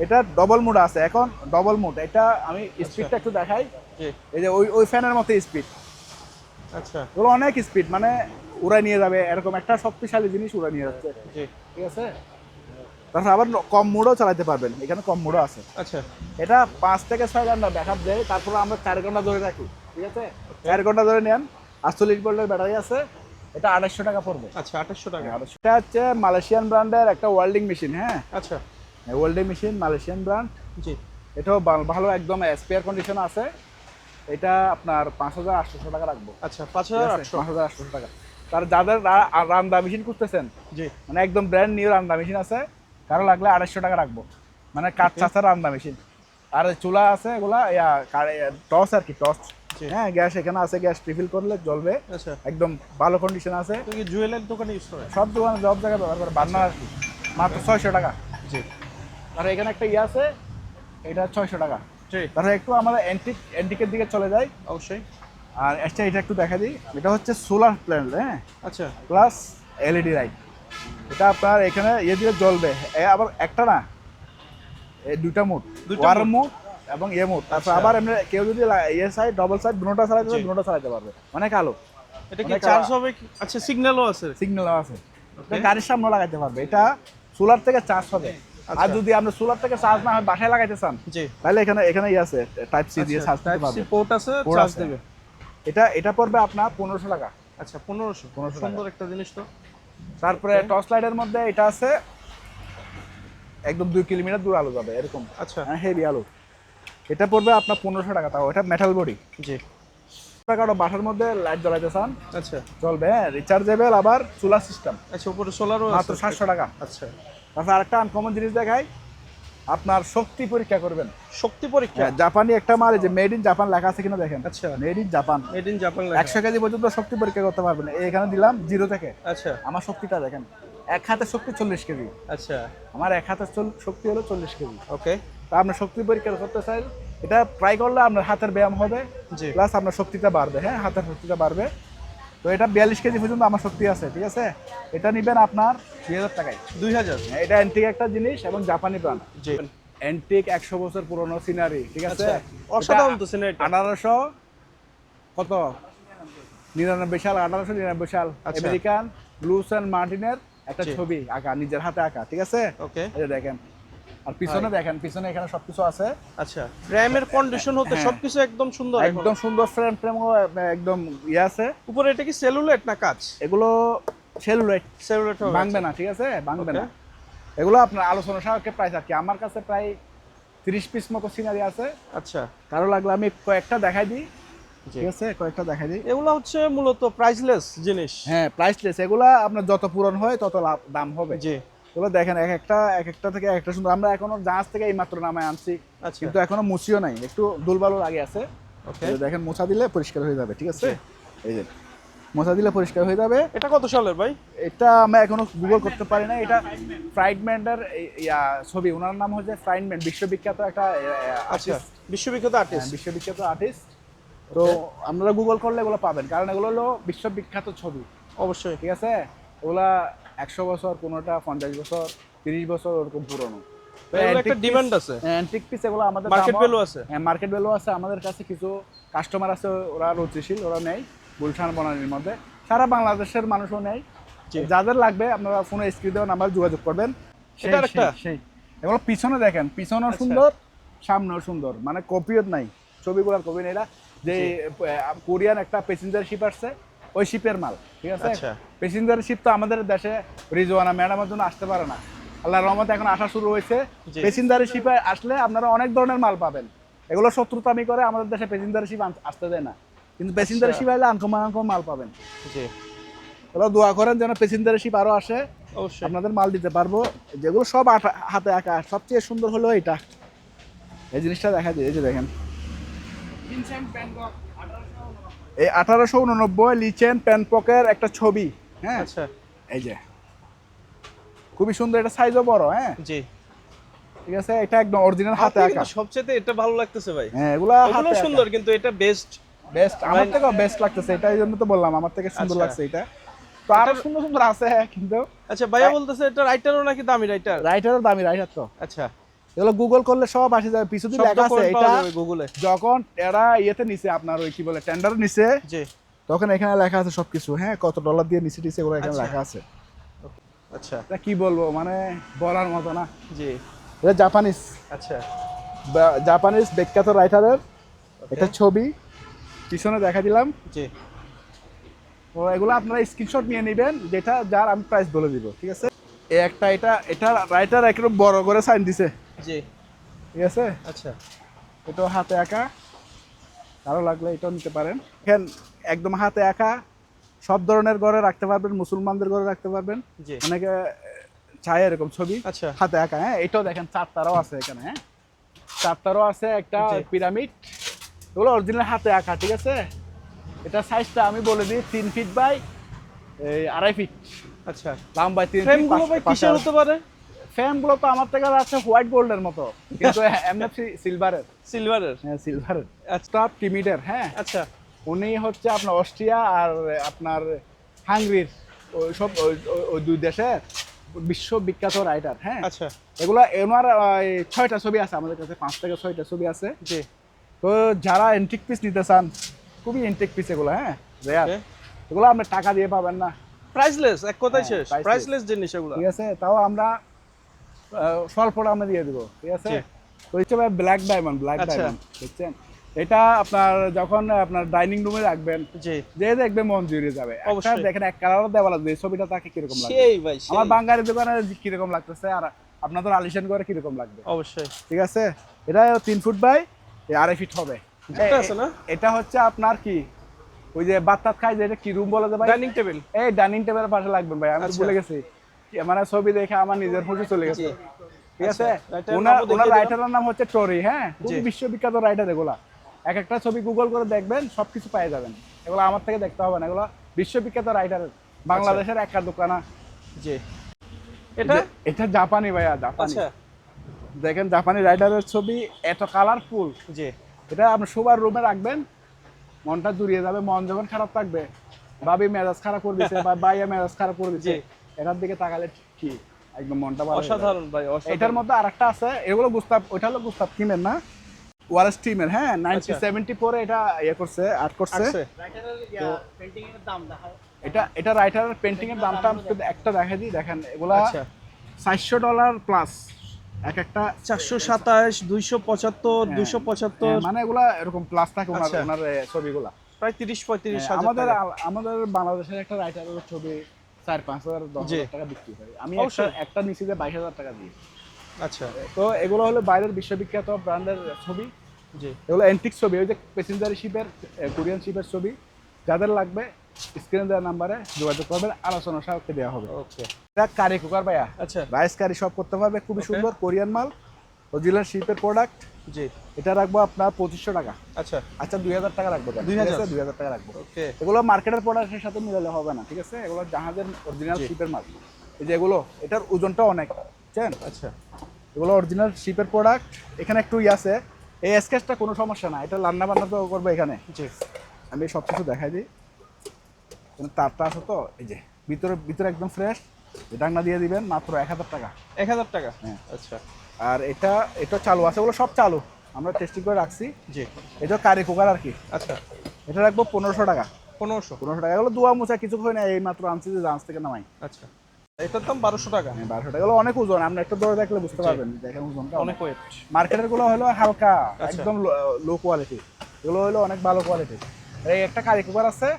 Speaker 1: এটা ডবল মোড আছে, এখন ডবল মোড। এটা আমি স্পিডটা একটু দেখাই,
Speaker 2: জি
Speaker 1: এই যে ওই ফ্যানের মতো স্পিড,
Speaker 2: আচ্ছা
Speaker 1: এগুলো অনেক স্পিড, মানে উড়াই নিয়ে যাবে, এরকম একটা শক্তিশালী জিনিস উড়াই নিয়ে যাচ্ছে।
Speaker 2: জি
Speaker 1: ঠিক আছে, তারপর আবার কম মোডও চালাতে পারবেন, এখানে কম মোডও আছে।
Speaker 2: আচ্ছা
Speaker 1: এটা 5 থেকে 6 ঘন্টা ব্যাকআপ দেয়, তারপরে আমরা 4 ঘন্টা ধরে রাখি। ঠিক আছে, 4 ঘন্টা ধরে নেন। 48 ভোল্টের ব্যাটারি আছে, এটা 2800 টাকা পড়বে।
Speaker 2: আচ্ছা 2800 টাকা।
Speaker 1: এটা হচ্ছে মালয়েশিয়ান ব্র্যান্ডের একটা ওয়েল্ডিং মেশিন। হ্যাঁ,
Speaker 2: আচ্ছা
Speaker 1: ওয়েল্ডিং মেশিন মালয়েশিয়ান ব্র্যান্ড,
Speaker 2: জি
Speaker 1: এটাও ভালো, একদম স্পেয়ার কন্ডিশন আছে। এটা আপনার 5800 টাকা রাখবো।
Speaker 2: আচ্ছা 5800।
Speaker 1: 5800 টাকা। তার যাদের রান্দা মেশিন খুঁজতেছেন,
Speaker 2: জি
Speaker 1: মানে একদম ব্র্যান্ড নিউ রান্দা মেশিন আছে, কারো লাগলে 2800 টাকা রাখবো, মানে কাঠ চাষার রান্দা মেশিন। আর চুলা আছে, এগুলা টস আর কি, টস।
Speaker 2: জি।
Speaker 1: হ্ঁ, গ্যাস এখানে আছে, গ্যাস রিফিল করলে জ্বলবে,
Speaker 2: আচ্ছা
Speaker 1: একদম ভালো কন্ডিশন আছে।
Speaker 2: তো কি জুয়েলারি দোকানে ইউজ করে?
Speaker 1: সব দোকানে সব জায়গায় ব্যবহার করে, বান্না আর কি, মাত্র 600 টাকা।
Speaker 2: জি
Speaker 1: আর এখানে একটা আছে, এটা 600 টাকা।
Speaker 2: জি
Speaker 1: তারপরে একটু আমাদের অ্যান্টিকের দিকে চলে যাই,
Speaker 2: অবশ্যই।
Speaker 1: আর এটা একটু দেখা দিই। এটা হচ্ছে সোলার প্যানেল, হ্যাঁ,
Speaker 2: আচ্ছা
Speaker 1: প্লাস এলইডি লাইট। এটা আপনার এখানে দিয়ে জ্বলবে, আবার একটা না, এই দুইটা মোড, ওয়ার মোড এবং মোড। তারপর আবার এমনি কেউ যদি সাইড ডবল সাইড দুটোটা চালাতে পারবে, দুটোটা চালাতে পারবে, অনেক আলো।
Speaker 2: এটা কি চার্জ হবে কি? আচ্ছা সিগন্যালও আছে?
Speaker 1: সিগন্যাল আছে, এটা গাড়ির সামনে লাগাইতে পারবে। এটা সোলার থেকে চার্জ হবে। আর যদি আপনি সোলার থেকে চার্জ না হয় বাসায় লাগাইতে চান,
Speaker 2: জি
Speaker 1: তাহলে এখানে আছে টাইপ সি দিয়ে চার্জ দিতে
Speaker 2: টাইপ সি
Speaker 1: পারবে,
Speaker 2: পোর্ট আছে,
Speaker 1: Port
Speaker 2: চার্জ
Speaker 1: আছে।
Speaker 2: দেবে।
Speaker 1: এটা পড়বে আপনার 1500 টাকা।
Speaker 2: আচ্ছা 1500।
Speaker 1: 1500
Speaker 2: সুন্দর একটা জিনিস তো।
Speaker 1: তারপরে টর্চ লাইটের মধ্যে এটা আছে, একদম 2 কিলোমিটার দূর আলো যাবে, এরকম
Speaker 2: আচ্ছা
Speaker 1: হেভি আলো। এটা পড়বে আপনার 1500 টাকা। তাও এটা মেটাল বডি।
Speaker 2: জি
Speaker 1: টাকাটা বাসার মধ্যে লাইট জ্বালাইতে চান,
Speaker 2: আচ্ছা
Speaker 1: চলবে। হ্যাঁ, রিচার্জেবল, আবার সোলার সিস্টেম,
Speaker 2: আচ্ছা উপরে সোলারও আছে
Speaker 1: মাত্র 700 টাকা।
Speaker 2: আচ্ছা
Speaker 1: তারপর আরেকটা আনকমন জিনিস দেখাই, আপনার শক্তি পরীক্ষা করবেন।
Speaker 2: শক্তি পরীক্ষা।
Speaker 1: জাপানি একটা মাল, যে মেড ইন জাপান লেখা আছে কিনা দেখেন।
Speaker 2: আচ্ছা
Speaker 1: made in Japan,
Speaker 2: made in Japan লেখা।
Speaker 1: 100 কেজি পর্যন্ত শক্তি পরীক্ষা করতে পারবেন। এখানে দিলাম 0 থেকে।
Speaker 2: আচ্ছা
Speaker 1: আমার শক্তিটা দেখেন, এক হাতে শক্তি 40 কেজি,
Speaker 2: আচ্ছা
Speaker 1: আমার এক হাতে শক্তি হলো 40 কেজি।
Speaker 2: ওকে
Speaker 1: তা আপনার শক্তি পরীক্ষা করতে চাই, এটা ট্রাই করলে আপনার হাতের ব্যায়াম হবে,
Speaker 2: জি
Speaker 1: প্লাস আপনার শক্তিটা বাড়বে। হ্যাঁ, হাতের শক্তিটা বাড়বে। তো এটা 42 কেজি পর্যন্ত আমার শক্তি আছে। ঠিক আছে, এটা নেবেন আপনার 2000 টাকায়।
Speaker 2: 2000।
Speaker 1: এটা অ্যান্টিক একটা জিনিস এবং জাপানি ব্র্যান্ড।
Speaker 2: জি
Speaker 1: অ্যান্টিক 100 বছর পুরনো সিনারি। ঠিক আছে,
Speaker 2: আচ্ছা অসাধারণ তো সিনেট।
Speaker 1: 1800 কত 99 সাল, 1899 সাল,
Speaker 2: আচ্ছা।
Speaker 1: আমেরিকান ব্লুস অ্যান্ড মার্টিনের একটা
Speaker 2: জি।
Speaker 1: ছবি আঁকা, নিজের হাতে আঁকা। ঠিক আছে,
Speaker 2: ওকে
Speaker 1: এই যে দেখেন, আর পিছনে দেখেন, পিছনে এখানে সবকিছু আছে।
Speaker 2: আচ্ছা র‍্যামের কন্ডিশন হতে
Speaker 1: হ্যাঁ।
Speaker 2: সবকিছু একদম সুন্দর,
Speaker 1: একদম সুন্দর ফ্রেম একদম আছে।
Speaker 2: উপরে এটা কি সেলুলাইট না কাঁচ?
Speaker 1: এগুলো সেলুলাইট,
Speaker 2: সেলুলাইট
Speaker 1: ভাঙবে না। ঠিক আছে, ভাঙবে
Speaker 2: Okay.
Speaker 1: না। এগুলো আপনার আলোচনা সাপেক্ষে প্রাইস আর কি। আমার কাছে প্রায় 30 পিস মতো সিনারি আছে।
Speaker 2: আচ্ছা
Speaker 1: কারো লাগলে আমি কয়েকটা দেখাই দিই।
Speaker 2: জি
Speaker 1: ঠিক আছে, কয়েকটা দেখাই দিই।
Speaker 2: এগুলো হচ্ছে মূলত প্রাইসলেস জিনিস।
Speaker 1: হ্যাঁ, প্রাইসলেস। এগুলা আপনার যত পূরণ হয় তত দাম হবে।
Speaker 2: জি
Speaker 1: এগুলো দেখেন, এক একটা থেকে একটা সুন্দর। আমরা এখনো জাহাজ থেকে এই মাত্র নামায় আনছি,
Speaker 2: আচ্ছা
Speaker 1: কিন্তু এখনো মুছিও নাই, একটু দুলবালু লাগে আছে।
Speaker 2: ওকে
Speaker 1: এই যে দেখেন, মোছা দিলে পরিষ্কার হয়ে যাবে। ঠিক আছে, এই যে মোছা দিলে পরিষ্কার হয়ে যাবে।
Speaker 2: এটা কত সালের ভাই?
Speaker 1: এটা আমরা এখনো গুগল করতে পারি না। এটা ফ্রাইডম্যানের ছবি, ওনার নাম হচ্ছে ফ্রাইডম্যান, বিশ্ববিখ্যাত একটা
Speaker 2: আচ্ছা
Speaker 1: আর্টিস্ট,
Speaker 2: বিশ্ববিখ্যাত আর্টিস্ট।
Speaker 1: বিশ্ববিখ্যাত আর্টিস্ট। তো আপনারা গুগল করলে এগুলো পাবেন, কারণ এগুলো হলো বিশ্ববিখ্যাত ছবি।
Speaker 2: অবশ্যই।
Speaker 1: ঠিক আছে, এগুলা 100 বছর, কোনোটা 50 বছর, 30 বছর ওরকম পুরনো। তো
Speaker 2: এগুলো একটা ডিমান্ড আছে,
Speaker 1: অ্যান্টিক পিস এগুলো আমাদের
Speaker 2: মার্কেট ভ্যালু আছে।
Speaker 1: হ্যাঁ, মার্কেট ভ্যালু আছে। আমাদের কাছে কিছু কাস্টমার আছে, ওরা রুচিশীল, ওরা নেয় গুলশান বনানীর মধ্যে, সারা বাংলাদেশের মানুষও নেয়। যাদের লাগবে আপনারা ফোনে স্ক্রিন দেওয়া নাম্বার যোগাযোগ করবেন।
Speaker 2: এটার একটা
Speaker 1: সেই এগুলো পিছনে দেখেন, পিছনেও সুন্দর, সামনেও সুন্দর, মানে কপিও নাই, ছবিগুলোর কপি নেই। এটা যে কোরিয়ান একটা প্যাসেঞ্জার শিপ আসছে, ওই শিপের মাল। ঠিক আছে, প্যাসেঞ্জার শিপ তো আমাদের দেশে রিজওয়ানা ম্যাডামের জন্য আসতে পারে না, আল্লাহর রহমতে এখন আসা শুরু হয়েছে। প্যাসেঞ্জার শিপে আসলে আপনারা অনেক ধরনের মাল পাবেন। এগুলো শত্রুতামি করে আমাদের দেশে প্যাসেঞ্জার শিপ আসতে দেয় না, কিন্তু প্যাসেঞ্জার শিপ আসলে আনকমন মাল পাবেন। ওরা দোয়া করেন যেন প্যাসেঞ্জার শিপ আরো আসে, আপনাদের মাল দিতে পারবো। যেগুলো সব হাতে আঁকা। সবচেয়ে সুন্দর হলো এটা, এই জিনিসটা দেখা যায়, এই যে দেখেন, এই 1889 লিচেন প্যানপকের একটা ছবি। হ্যাঁ, এই যে খুবই সুন্দর, এটা সাইজও বড়। হ্যাঁ জি, ঠিক আছে, এটা একদম অরিজিনাল হাতে আঁকা।
Speaker 2: সবচেয়ে এটা ভালো লাগতেছে ভাই।
Speaker 1: হ্যাঁ, এগুলো
Speaker 2: সুন্দর, কিন্তু এটা বেস্ট
Speaker 1: আমার থেকেও বেস্ট লাগতেছে। এটা এই জন্য তো বললাম আমার থেকে সুন্দর লাগছে এটা। তো আরো সুন্দর সুন্দর আছে কিন্তু।
Speaker 2: আচ্ছা, ভাইয়া বলতেছে এটা রাইটারও নাকি দামি রাইটার?
Speaker 1: রাইটারও দামি, রাইটার তো।
Speaker 2: আচ্ছা,
Speaker 1: এগুলো গুগল করলে সব আসে যাবে, পিছু দিয়ে লেখা আছে। এটা
Speaker 2: গুগলে
Speaker 1: যখন এরা ইয়েতে নিছে, আপনার ওই কি বলে টেন্ডার নিছে, জি, তখন এখানে লেখা আছে সবকিছু। হ্যাঁ, কত ডলার দিয়ে নিছে টিছে এগুলো এখানে লেখা আছে।
Speaker 2: আচ্ছা,
Speaker 1: এটা কি বলবো, মানে বলার মতো না।
Speaker 2: জি,
Speaker 1: এটা জাপানিজ। আচ্ছা, জাপানিজ বিখ্যাত রাইটারের একটা ছবি, পিছনে দেখা দিলাম। জি, তো এগুলো আপনারা স্ক্রিনশট নিয়ে নেবেন, যেটা যার আমি প্রাইস বলে দিব। ঠিক আছে, এই একটা এটা রাইটার একদম বড় করে সাইন দিছে। জি, ঠিক আছে। আচ্ছা, এটা হাতে আঁকা, কারো লাগলে এটাও নিতে পারেন। এখানে একদম হাতে আঁকা, সব ধরনের ঘরে রাখতে পারবেন, মুসলমানদের ঘরে রাখতে পারবেন। অনেকে চায় এরকম ছবি হাতে আঁকা। হ্যাঁ, এটাও দেখেন, 4 তারাও আছে এখানে। হ্যাঁ, 4 তারাও আছে, একটা পিরামিড, এগুলো অরিজিনাল হাতে আঁকা। ঠিক আছে, এটা সাইজটা আমি বলে দিই, 3 ফিট বাই 2.5 ফিট। আচ্ছা, লম্বায় 3 ফিট।
Speaker 2: ফ্রেমগুলো ভাই কিসের হতে পারে?
Speaker 1: ফ্রেমগুলো তো আমার থেকে আছে হোয়াইট গোল্ডের মতো, কিন্তু এমএফসি সিলভারের। হ্যাঁ, সিলভারের। আচ্ছা, টিমিডের। হ্যাঁ, আচ্ছা, উনি হচ্ছে আপনার অস্ট্রিয়া আর আপনার হাঙ্গেরির, ওই সব ওই দুই দেশের বিশ্ববিখ্যাত রাইটার। হ্যাঁ, আচ্ছা, এগুলো ওনার 6টা ছবি আছে আমাদের কাছে, 5 থেকে 6টা ছবি আছে। জি, তো যারা এন্টিক পিস নিতে চান, খুবই এন্টিক পিস এগুলো। হ্যাঁ, রেয়ার, এগুলো আপনি টাকা দিয়ে পাবেন না,
Speaker 2: প্রাইসলেস, এক কথায় শেষ, প্রাইসলেস জিনিস এগুলো।
Speaker 1: ঠিক আছে, তাও আমরা স্বল্প দামে দিয়ে দিব। ঠিক আছে, তো হচ্ছে ব্ল্যাক ডায়মন্ড। দেখছেন, এটা আপনার যখন আপনার ডাইনিং রুমে রাখবেন, যে দেখবে মন জুড়ে যাবে। একটা দেখেন, এক কালার দেওয়া লাগবে, ছবিটা তাকে কিরকম লাগবে, আমার বাঙালি দোকানে কিরকম লাগতেছে, আর আপনাদের আলিশান করে কিরকম লাগবে। অবশ্যই, ঠিক আছে। এটা 3 ফুট বাই 2.5 ফিট হবে। এটা হচ্ছে আপনার কি, ওই যে বাচ্চা খায় যে, এটা কি রুম বলে ভাই? Dining table. এই ডাইনিং টেবিলের পাশে লাগবে ভাই, আমি ভুলে গেছি, মানে ছবি দেখে আমার নিজের খুশি চলে গেছে। ঠিক আছে, ওনার রাইটারের নাম হচ্ছে টরি। হ্যাঁ, খুবই বিশ্ববিখ্যাত রাইটার। এগুলা এক একটা ছবি গুগল করে দেখবেন, সবকিছু পেয়ে যাবেন। এগুলো আমার থেকে দেখতে হবে না, এগুলো বিশ্ববিখ্যাত রাইটারের, বাংলাদেশের একটা দোকানা। জি, এটা জাপানি ভাইয়া, জাপানি। দেখেন, জাপানি রাইটারের ছবি, এত কালারফুল। জি, এটা আপনি সবার রুমে রাখবেন, মনটা জুড়িয়ে যাবে। মন যখন খারাপ থাকবে, ভাবি মেজাজ খারাপ করে দিচ্ছে বা ভাইয়া মেজাজ খারাপ করে দিচ্ছে, এটার দিকে তাকালে কি একদম মনটা ভালো। অসাধারণ ভাই, এটার মধ্যে আরেকটা আছে, এগুলো গুস্তাব, ওইটা হলো গুস্তাব কিমের না, ওয়ারেস টিমের। হ্যাঁ, 1974 এটা ইয়ে করছে, আর্ট করছে। এটা রাইটারের পেন্টিং এর দামটা আমি একটা দেখাই দিই, দেখেন, এগুলা $400 প্লাস, এক একটা
Speaker 2: 427, 275, 275,
Speaker 1: মানে এগুলা এরকম প্লাস থাকে ওনার ছবিগুলা,
Speaker 2: প্রায় 30-35 হাজার।
Speaker 1: আমাদের বাংলাদেশের একটা রাইটারের ছবি 4-5 হাজার 10 হাজার টাকা বিক্রি হয়। আমি একটা নিচে যে 22,000 টাকা দিয়ে। আচ্ছা, তো এগুলো হলো বাইরের বিশ্ববিখ্যাত ব্র্যান্ডের ছবি। জি, এগুলো অ্যান্টিক ছবি, ওই যে প্যাসেঞ্জার শিপের, কোরিয়ান শিপের ছবি। যাদের লাগবে স্ক্রিনে দেওয়া নাম্বারে যোগাযোগ করবেন, আলোচনা সাপেক্ষে দেওয়া হবে। ওকে, এটা কারি কুকার ভাইয়া। আচ্ছা, রাইস কারি সব করতে পারবে, খুবই সুন্দর কোরিয়ান মাল, অরিজিনাল শিপের প্রোডাক্ট। জি, এটা রাখবো আপনার 2500 টাকা। আচ্ছা, 2000 টাকা রাখবো। 2000 টাকা রাখবো। ওকে, এগুলো মার্কেটের প্রোডাক্টের সাথে মিলালে হবে না। ঠিক আছে, এগুলো জাহাজের অরিজিনাল শিপের মাল। এই যে এগুলো, এটার ওজনটা অনেক, বুঝছেন? আচ্ছা, এগুলো অরিজিনাল শিপের প্রোডাক্ট। এখানে একটু আছে, এই স্কেচটা কোনো সমস্যা না, এটা রান্না বান্না তো করবে এখানে।
Speaker 2: জি
Speaker 1: আমি সব কিছু দেখাই দিই। তারটা আছে তো, এই যে ভিতরে ভিতরে একদম ফ্রেশ। ডাকনা দিয়ে দিবেন মাত্র 1000 টাকা।
Speaker 2: 1000 টাকা।
Speaker 1: হ্যাঁ।
Speaker 2: আচ্ছা
Speaker 1: আর এটা এটা চালু আছে, ওগুলো সব চালু, আমরা টেস্টিং করে রাখছি।
Speaker 2: জি
Speaker 1: এটা কারি কুকার আর কি।
Speaker 2: আচ্ছা
Speaker 1: এটা রাখবো 1500 টাকা।
Speaker 2: 1500।
Speaker 1: 1500 টাকা, এগুলো ধোয়া মোছা কিছু হয় না, এই মাত্র আনছি যে জাহাজ থেকে নামাই।
Speaker 2: আচ্ছা এটার দাম 1200 টাকা।
Speaker 1: হ্যাঁ 1200 টাকা, এগুলো অনেক ওজন, আপনি একটা ধরে দেখলে বুঝতে পারবেন, দেখেন ওজনটা
Speaker 2: অনেক ওয়েট।
Speaker 1: মার্কেটের গুলো হলো হালকা,
Speaker 2: আচ্ছা।
Speaker 1: একদম লো কোয়ালিটি, এগুলো হলো অনেক ভালো কোয়ালিটি। এই একটা কারি কুকার আছে,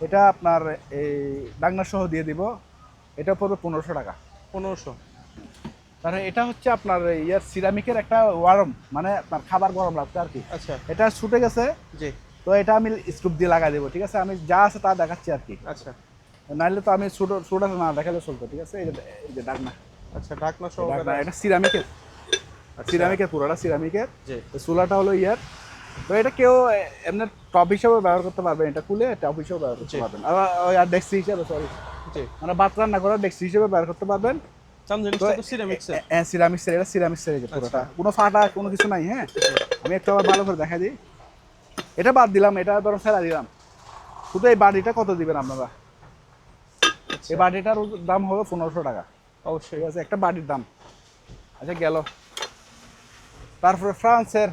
Speaker 1: এটা আপনার এই ডাকনা সহ দিয়ে দিব, এটা পড়বে 1500 টাকা।
Speaker 2: 1500।
Speaker 1: তাহলে এটা হচ্ছে আপনার ইয়ার সিরামিকের একটা ওয়ার্ম, মানে আপনার খাবার গরম রাখতে আর কি।
Speaker 2: আচ্ছা
Speaker 1: এটা ছুটে গেছে,
Speaker 2: জি
Speaker 1: তো এটা আমি স্কুপ দিয়ে লাগাই দেবো, ঠিক আছে, আমি যা আছে তা দেখাচ্ছি আর কি।
Speaker 2: আচ্ছা
Speaker 1: নাইলে তো আমি ছোটো না দেখালে চলতো, ঠিক আছে। এই যে ডাকনা,
Speaker 2: আচ্ছা ঢাকনা সহ
Speaker 1: ডাকনা এটা সিরামিকের, সিরামিকের পুরোটা সিরামিকের।
Speaker 2: জি
Speaker 1: চুলাটা হলো ইয়ার। তো এটা কেউ এমনি টপ হিসেবে ব্যবহার করতে পারবেন, এটা খুলে টপ হিসেবে ব্যবহার করতে
Speaker 2: জি।
Speaker 1: পারবেন, আর ডেক্সি হিসেবে, সরি,
Speaker 2: জি
Speaker 1: মানে ভাত রান্না করার ডেক্সি হিসেবে ব্যবহার করতে পারবেন।
Speaker 2: চাম জিনিসটা তো সিরামিক্সের।
Speaker 1: হ্যাঁ সিরামিক্সের, এটা সিরামিক্সের পুরোটা, কোনো ফাটা কোনো কিছু নাই। হ্যাঁ আমি একটু আবার ভালো করে দেখা দিই। এটা বাদ দিলাম, এটা ধরুন ফেলা দিলাম, শুধু এই বাটিটা কত দিবেন আপনারা? এই বাটিটার দাম হবে 1500 টাকা।
Speaker 2: অবশ্যই।
Speaker 1: ঠিক আছে, একটা বাটির দাম। আচ্ছা গেল। তারপরে ফ্রান্সের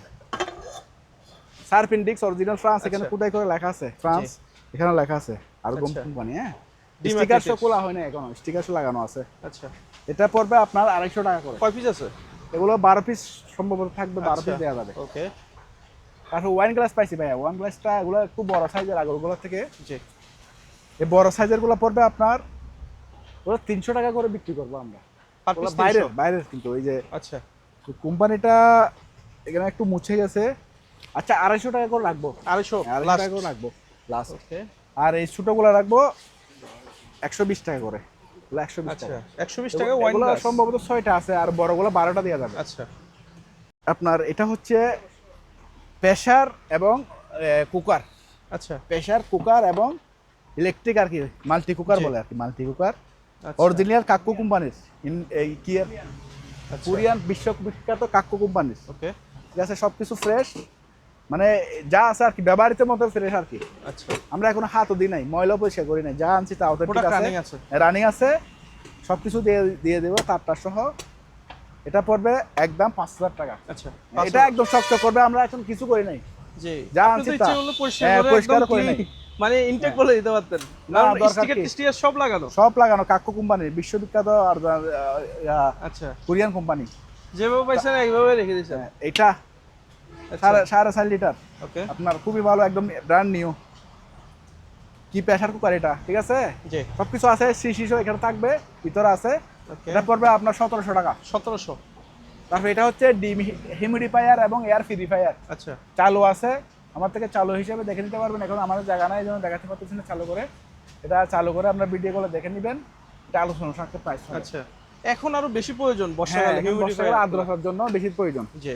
Speaker 1: সার্পিনডিক্স অরিজিনাল ফ্রান্স, এখানে
Speaker 2: আচ্ছা।
Speaker 1: কোথায় করে লেখা আছে ফ্রান্স, এখানে লেখা আছে আর
Speaker 2: আচ্ছা।
Speaker 1: কোম্পানি। হ্যাঁ
Speaker 2: Demarcated।
Speaker 1: স্টিকার সব খোলা হয় না এখনো, স্টিকার লাগানো আছে।
Speaker 2: আচ্ছা
Speaker 1: এটা পড়বে আপনার 250 টাকা করে।
Speaker 2: কয় পিস আছে?
Speaker 1: এগুলো 12 পিস সম্ভবত থাকবে, 12 পিস
Speaker 2: আচ্ছা।
Speaker 1: দেওয়া যাবে।
Speaker 2: ওকে
Speaker 1: তারপর ওয়াইন গ্লাস পাইছি ভাইয়া, ওয়াইন গ্লাসটা এগুলো একটু বড় সাইজের, আগরগুলোর থেকে
Speaker 2: জি
Speaker 1: এই বড় সাইজের গুলো পড়বে আপনার, ওগুলো 300 টাকা করে বিক্রি করবো আমরা।
Speaker 2: পার
Speaker 1: ওগুলো
Speaker 2: পিস
Speaker 1: বাইরের
Speaker 2: 300।
Speaker 1: বাইরের কিন্তু ওই যে
Speaker 2: আচ্ছা
Speaker 1: কোম্পানিটা এখানে একটু মুছে গেছে। আচ্ছা 250 টাকা করে রাখবো,
Speaker 2: 250
Speaker 1: 250
Speaker 2: লাস্ট।
Speaker 1: টাকা করে রাখবো লাস্ট।
Speaker 2: ওকে
Speaker 1: আর এই ছোটগুলো রাখবো 120 টাকা করে, 120
Speaker 2: আচ্ছা
Speaker 1: টাকা।
Speaker 2: 120 টাকা ওয়াইন
Speaker 1: এগুলো
Speaker 2: গ্লাস।
Speaker 1: সম্ভবত 6টা আছে, আর বড়গুলো 12টা দেওয়া যাবে।
Speaker 2: আচ্ছা
Speaker 1: আপনার এটা হচ্ছে প্রেসার এবং কুকার,
Speaker 2: আচ্ছা
Speaker 1: প্রেসার কুকার এবং ইলেকট্রিক আর কি, মাল্টি কুকার
Speaker 2: জি।
Speaker 1: বলে আর কি, মাল্টি কুকার।
Speaker 2: আচ্ছা।
Speaker 1: অরিজিনাল কাক্কু কোম্পানির, এই কি
Speaker 2: আচ্ছা।
Speaker 1: কোরিয়ান বিশ্ববিখ্যাত কাক্কু কোম্পানির।
Speaker 2: ওকে
Speaker 1: ঠিক আছে, সবকিছু ফ্রেশ, মানে যা আছে আর কি ব্যবহৃত মতো ফ্রেশ আর কি।
Speaker 2: আচ্ছা
Speaker 1: আমরা এখনো হাতও দিই নাই, ময়লা পরিষ্কার করি নাই, যা আনছি তা অথেন্টিক
Speaker 2: প্রোডাক্ট
Speaker 1: আছে,
Speaker 2: রানিং আছে।
Speaker 1: রানিং আছে, সবকিছু দিয়ে দেবো তারটা সহ। এটা পড়বে একদম 5000 টাকা।
Speaker 2: আচ্ছা
Speaker 1: এটা একদম শক্ত করবে, আমরা এখন কিছু করি নাই,
Speaker 2: জি
Speaker 1: যা
Speaker 2: আপনি তো
Speaker 1: আনছি তা।
Speaker 2: ইচ্ছে করলে পরিষ্কার
Speaker 1: হ্যাঁ,
Speaker 2: করে
Speaker 1: পরিষ্কার
Speaker 2: একদম
Speaker 1: করে
Speaker 2: clean,
Speaker 1: নাই।
Speaker 2: মানে ইনটেক বলে দিতে পারতেন
Speaker 1: না,
Speaker 2: কারণ
Speaker 1: দরকার
Speaker 2: স্টিকার
Speaker 1: কি?
Speaker 2: টিস্টিকার সব লাগানো।
Speaker 1: সব লাগানো, কাক্কু কোম্পানির বিশ্ববিখ্যাত আর
Speaker 2: আচ্ছা
Speaker 1: কোরিয়ান কোম্পানি।
Speaker 2: যেভাবে পাইছেন এইভাবে রেখে দিয়েছেন।
Speaker 1: এটা
Speaker 2: আচ্ছা
Speaker 1: 4.5 লিটার,
Speaker 2: ওকে
Speaker 1: আপনার খুবই ভালো, একদম ব্র্যান্ড নিউ। কি প্রেসার কুকার এটা, ঠিক আছে,
Speaker 2: জি
Speaker 1: সবকিছু আছে, শিশো এখানে থাকবে, ভিতরে আছে।
Speaker 2: ওকে
Speaker 1: এটা পড়বে আপনার 1700 টাকা।
Speaker 2: 1700।
Speaker 1: তারপর এটা হচ্ছে হিউমিডিফায়ার এবং এয়ার পিউরিফায়ার,
Speaker 2: আচ্ছা
Speaker 1: চালু আছে আমার থেকে, চালু হিসেবে দেখে নিতে পারবেন। এখন আমাদের জায়গা নাই, এই জন্য দেখাতে পারতেছি না চালু করে। এটা চালু করে আপনার ভিডিও গুলো দেখে নেবেন, এটা আলোচনা সাথে প্রাইস হবে।
Speaker 2: আচ্ছা এখন আরো বেশি প্রয়োজন
Speaker 1: হ্যাঁ,
Speaker 2: বর্ষাকালে
Speaker 1: এখন
Speaker 2: হিউমিডিফায়ার
Speaker 1: বর্ষাকালে আর্দ্রতার জন্য বেশি প্রয়োজন।
Speaker 2: জি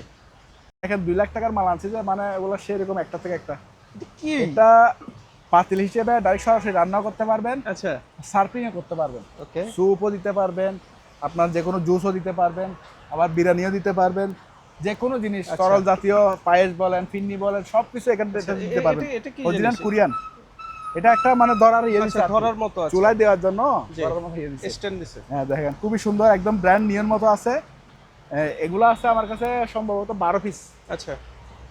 Speaker 1: এখন 2 লাখ টাকার মাল আনছি যে, মানে ওগুলো সেরকম একটা থেকে একটা।
Speaker 2: এটা কি?
Speaker 1: এটা পাতিল হিসেবে ডাইরেক্ট সরাসরি রান্নাও করতে পারবেন,
Speaker 2: আচ্ছা
Speaker 1: সার্ভিংও করতে পারবেন,
Speaker 2: ওকে
Speaker 1: স্যুপও দিতে পারবেন, আপনার যে কোনো জুসও দিতে পারবেন, আবার বিরিয়ানিও দিতে পারবেন, যে কোনো জিনিস
Speaker 2: আচ্ছা।
Speaker 1: তরল জাতীয়, পায়েস বলেন, ফিন্নি বলেন, সবকিছু এখান থেকে দিতে পারবেন।
Speaker 2: এটা কি
Speaker 1: অরিজিনাল
Speaker 2: জিনিস?
Speaker 1: কোরিয়ান। এটা একটা মানে ধরার ইয়ে
Speaker 2: আচ্ছা
Speaker 1: দিচ্ছে আর কি,
Speaker 2: ধরার মতো আছে।
Speaker 1: চুলায় দেওয়ার জন্য
Speaker 2: জি।
Speaker 1: ধরার মতো ইয়ে দিচ্ছে।
Speaker 2: স্ট্যান্ড দিছে।
Speaker 1: হ্যাঁ দেখেন খুবই সুন্দর, একদম ব্র্যান্ড নিউর মতো আছে। এগুলো আছে আমার কাছে সম্ভবত 12 পিস।
Speaker 2: আচ্ছা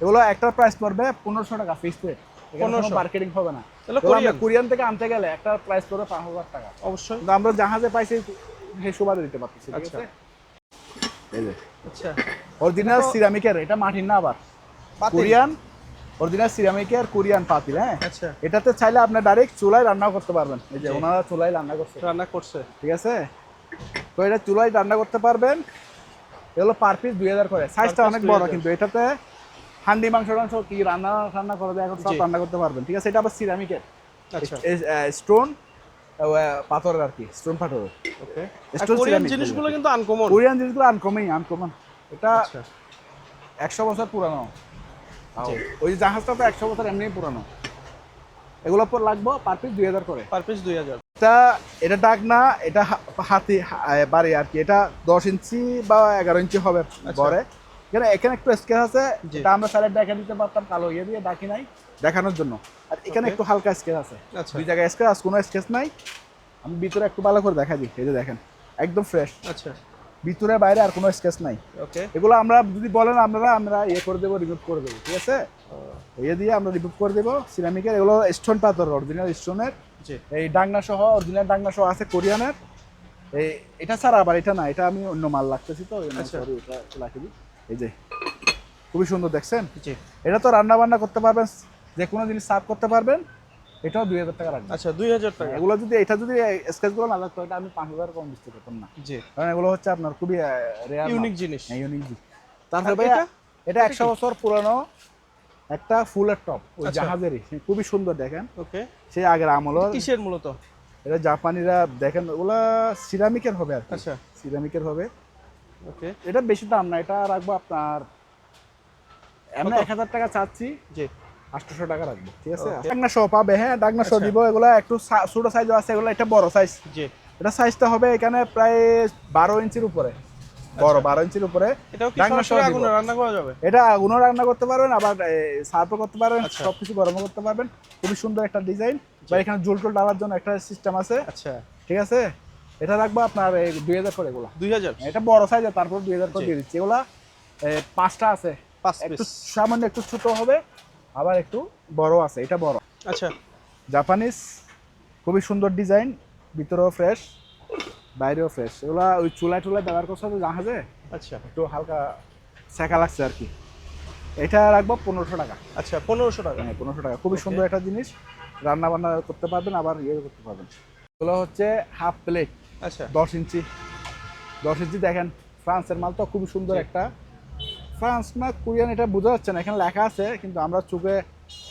Speaker 1: এগুলো একটার প্রাইস পড়বে 1500 টাকা ফিক্সড রেট, এখানে কোনো
Speaker 2: 1500
Speaker 1: মার্কেটিং হবে না।
Speaker 2: তাহলে
Speaker 1: এগুলো আমরা
Speaker 2: কোরিয়ান?
Speaker 1: কোরিয়ান থেকে আনতে গেলে একটা প্রাইস পড়বে 5000 টাকা,
Speaker 2: অবশ্যই।
Speaker 1: কিন্তু আমরা জাহাজে পাইছি সেই সুবাদে দিতে পারতেছি। ঠিক
Speaker 2: আচ্ছা।
Speaker 1: আছে, এই যে
Speaker 2: আচ্ছা
Speaker 1: অরিজিনাল
Speaker 2: এটা তো-
Speaker 1: সিরামিকের, এটা মাটির না, আবার
Speaker 2: পাতিল?
Speaker 1: কোরিয়ান, অরিজিনাল সিরামিকের কোরিয়ান পাতিল। হ্যাঁ
Speaker 2: আচ্ছা
Speaker 1: এটাতে চাইলে আপনি ডাইরেক্ট চুলায় রান্নাও করতে পারবেন, এই যে
Speaker 2: জি।
Speaker 1: ওনারা চুলায় রান্না করছে,
Speaker 2: রান্না করছে।
Speaker 1: ঠিক আছে। তো এটা চুলায় রান্না করতে পারবেন। এগুলো পার পিস 2000 করে, সাইজটা
Speaker 2: piece
Speaker 1: অনেক বড়,
Speaker 2: 2000
Speaker 1: কিন্তু এটাতে হান্ডি মাংস টাংস কি রান্না করে দেয় এখন সব
Speaker 2: জি।
Speaker 1: রান্না করতে পারবেন। ঠিক আছে, এটা আবার সিরামিকের,
Speaker 2: আচ্ছা
Speaker 1: স্টোন পাথরের আর কি, স্টোন পাথরের।
Speaker 2: ওকে
Speaker 1: Stone
Speaker 2: কোরিয়ান
Speaker 1: ceramic
Speaker 2: জিনিসগুলো
Speaker 1: বলে।
Speaker 2: কিন্তু আনকমন।
Speaker 1: কোরিয়ান জিনিসগুলো আনকমন। এটা
Speaker 2: আচ্ছা
Speaker 1: 100 বছর পুরানো।
Speaker 2: জি।
Speaker 1: ওই যে জাহাজটা তো 100 বছর এমনি পুরানো। এগুলো পর লাগবো পার পিস 2000 করে।
Speaker 2: Per piece 2000।
Speaker 1: এটা ডাক না, এটা হাতি বাড়ি আর কি, এটা 10 ইঞ্চি বা 11 ইঞ্চি হবে বড়ে। এখানে এখানে একটু স্কেচ আছে,
Speaker 2: জি।
Speaker 1: এটা আমরা স্যালাড দেখা দিতে পারতাম কালো ইয়ে দিয়ে, ডাকি নাই দেখানোর জন্য। আর এখানে
Speaker 2: Okay.
Speaker 1: একটু হালকা স্কেচ আছে,
Speaker 2: আচ্ছা
Speaker 1: দুই জায়গায় স্কেচ আছে, কোনো স্কেচ নাই। আমি ভিতরে একটু ভালো করে দেখা দিই, এই যে দেখেন একদম ফ্রেশ,
Speaker 2: আচ্ছা
Speaker 1: ভিতরে বাইরে আর কোনো স্কেচ নাই।
Speaker 2: ওকে
Speaker 1: এগুলো আমরা যদি বলেন আপনারা, আমরা ইয়ে করে দেবো, রিমুভ করে দেবো, ঠিক আছে? ইয়ে দিয়ে আমরা রিমুভ করে দেবো সিরামিকের। এগুলো স্টোন পাথর, অরিজিনাল স্টোনের,
Speaker 2: জি
Speaker 1: এই ডাংনা সহ, অরিজিনাল ডাংনা সহ আছে কোরিয়ানের। এই এটা ছাড়া আবার এটা না, এটা আমি অন্য মাল লাগতেছি তো,
Speaker 2: আচ্ছা।
Speaker 1: সরি এটা রাখি দিই। এই যে খুবই সুন্দর দেখছেন,
Speaker 2: জি
Speaker 1: এটা তো রান্না বান্না করতে পারবেন, যে কোনো জিনিস সার্ভ করতে পারবেন। এটাও 2000 টাকা রাখবেন।
Speaker 2: আচ্ছা 2000 টাকা
Speaker 1: এগুলো যদি এটা যদি স্কেচগুলো না থাকতো, এটা আমি 5000 কম দিতে পারতাম না,
Speaker 2: জি
Speaker 1: কারণ এগুলো হচ্ছে আপনার খুবই রেয়ার
Speaker 2: ইউনিক জিনিস
Speaker 1: ইউনিক। তারপরে
Speaker 2: আর
Speaker 1: ভাইয়া
Speaker 2: এটা?
Speaker 1: এটা 100 বছর পুরানো একটা ফুলের টপ, ওই
Speaker 2: আচ্ছা।
Speaker 1: জাহাজেরই, খুবই সুন্দর দেখেন,
Speaker 2: ওকে
Speaker 1: সেই আগের আমলের।
Speaker 2: কিসের মূলত
Speaker 1: এটা জাপানিরা দেখেন, ওগুলা সিরামিকের হবে আর কি,
Speaker 2: আচ্ছা
Speaker 1: সিরামিকের হবে।
Speaker 2: ওকে
Speaker 1: এটা বেশি দাম না, এটা রাখবো আপনার এমনি
Speaker 2: কত?
Speaker 1: 1000 টাকা চাচ্ছি,
Speaker 2: জি
Speaker 1: 800 টাকা রাখবো, ঠিক আছে?
Speaker 2: Okay.
Speaker 1: ডাকনা সহ পাবে, হ্যাঁ ডাকনা সহ
Speaker 2: আচ্ছা।
Speaker 1: দিব। এগুলা একটু ছোট সাইজও আছে, এগুলো একটা বড় সাইজ।
Speaker 2: জি
Speaker 1: এটা সাইজটা হবে এখানে প্রায় 12 ইঞ্চির উপরে, বড় 12 ইঞ্চির উপরে।
Speaker 2: এটাও কি
Speaker 1: ডাকনা
Speaker 2: সরাসরি
Speaker 1: সহ দিব।
Speaker 2: আগুনে রান্না করা যাবে
Speaker 1: এটা আগুনও রান্না করতে পারবেন, আবার সার্ভও করতে পারবেন,
Speaker 2: আচ্ছা।
Speaker 1: সবকিছু গরমও করতে পারবেন। খুবই সুন্দর একটা ডিজাইন, বা এখানে জুল টুল ডালার জন্য একটা সিস্টেম আছে,
Speaker 2: আচ্ছা
Speaker 1: ঠিক আছে? এটা রাখবো আপনার 2000 করে এগুলা।
Speaker 2: 2000
Speaker 1: এটা বড় সাইজ, তারপর 2000 করে
Speaker 2: জি।
Speaker 1: দিয়ে দিচ্ছি। এগুলা 5টা আছে,
Speaker 2: 5
Speaker 1: একটু
Speaker 2: পিস
Speaker 1: সামান্য একটু ছোট হবে, আবার একটু বড় আছে, এটা বড়
Speaker 2: আচ্ছা
Speaker 1: জাপানিজ, খুবই সুন্দর ডিজাইন, ভিতরেও ফ্রেশ বাইরেও ফ্রেশ। এগুলা ওই চুলায় টুলায় ব্যবহার করছে তো জাহাজে,
Speaker 2: আচ্ছা
Speaker 1: একটু হালকা সেকা লাগছে আর কি। এটা রাখবো 1500 টাকা।
Speaker 2: আচ্ছা 1500 টাকা
Speaker 1: হ্যাঁ 1500 টাকা, খুবই
Speaker 2: Okay.
Speaker 1: সুন্দর একটা জিনিস, রান্না বান্না করতে পারবেন, আবার ইয়ে করতে পারবেন। এগুলো হচ্ছে হাফ প্লেট,
Speaker 2: আচ্ছা
Speaker 1: 10 ইঞ্চি, 10 ইঞ্চি দেখেন, ফ্রান্সের মাল তো, খুবই সুন্দর
Speaker 2: জি।
Speaker 1: একটা। ফ্রান্স না কোরিয়ান এটা বোঝা যাচ্ছে না, এখানে লেখা আছে কিন্তু আমরা চোখে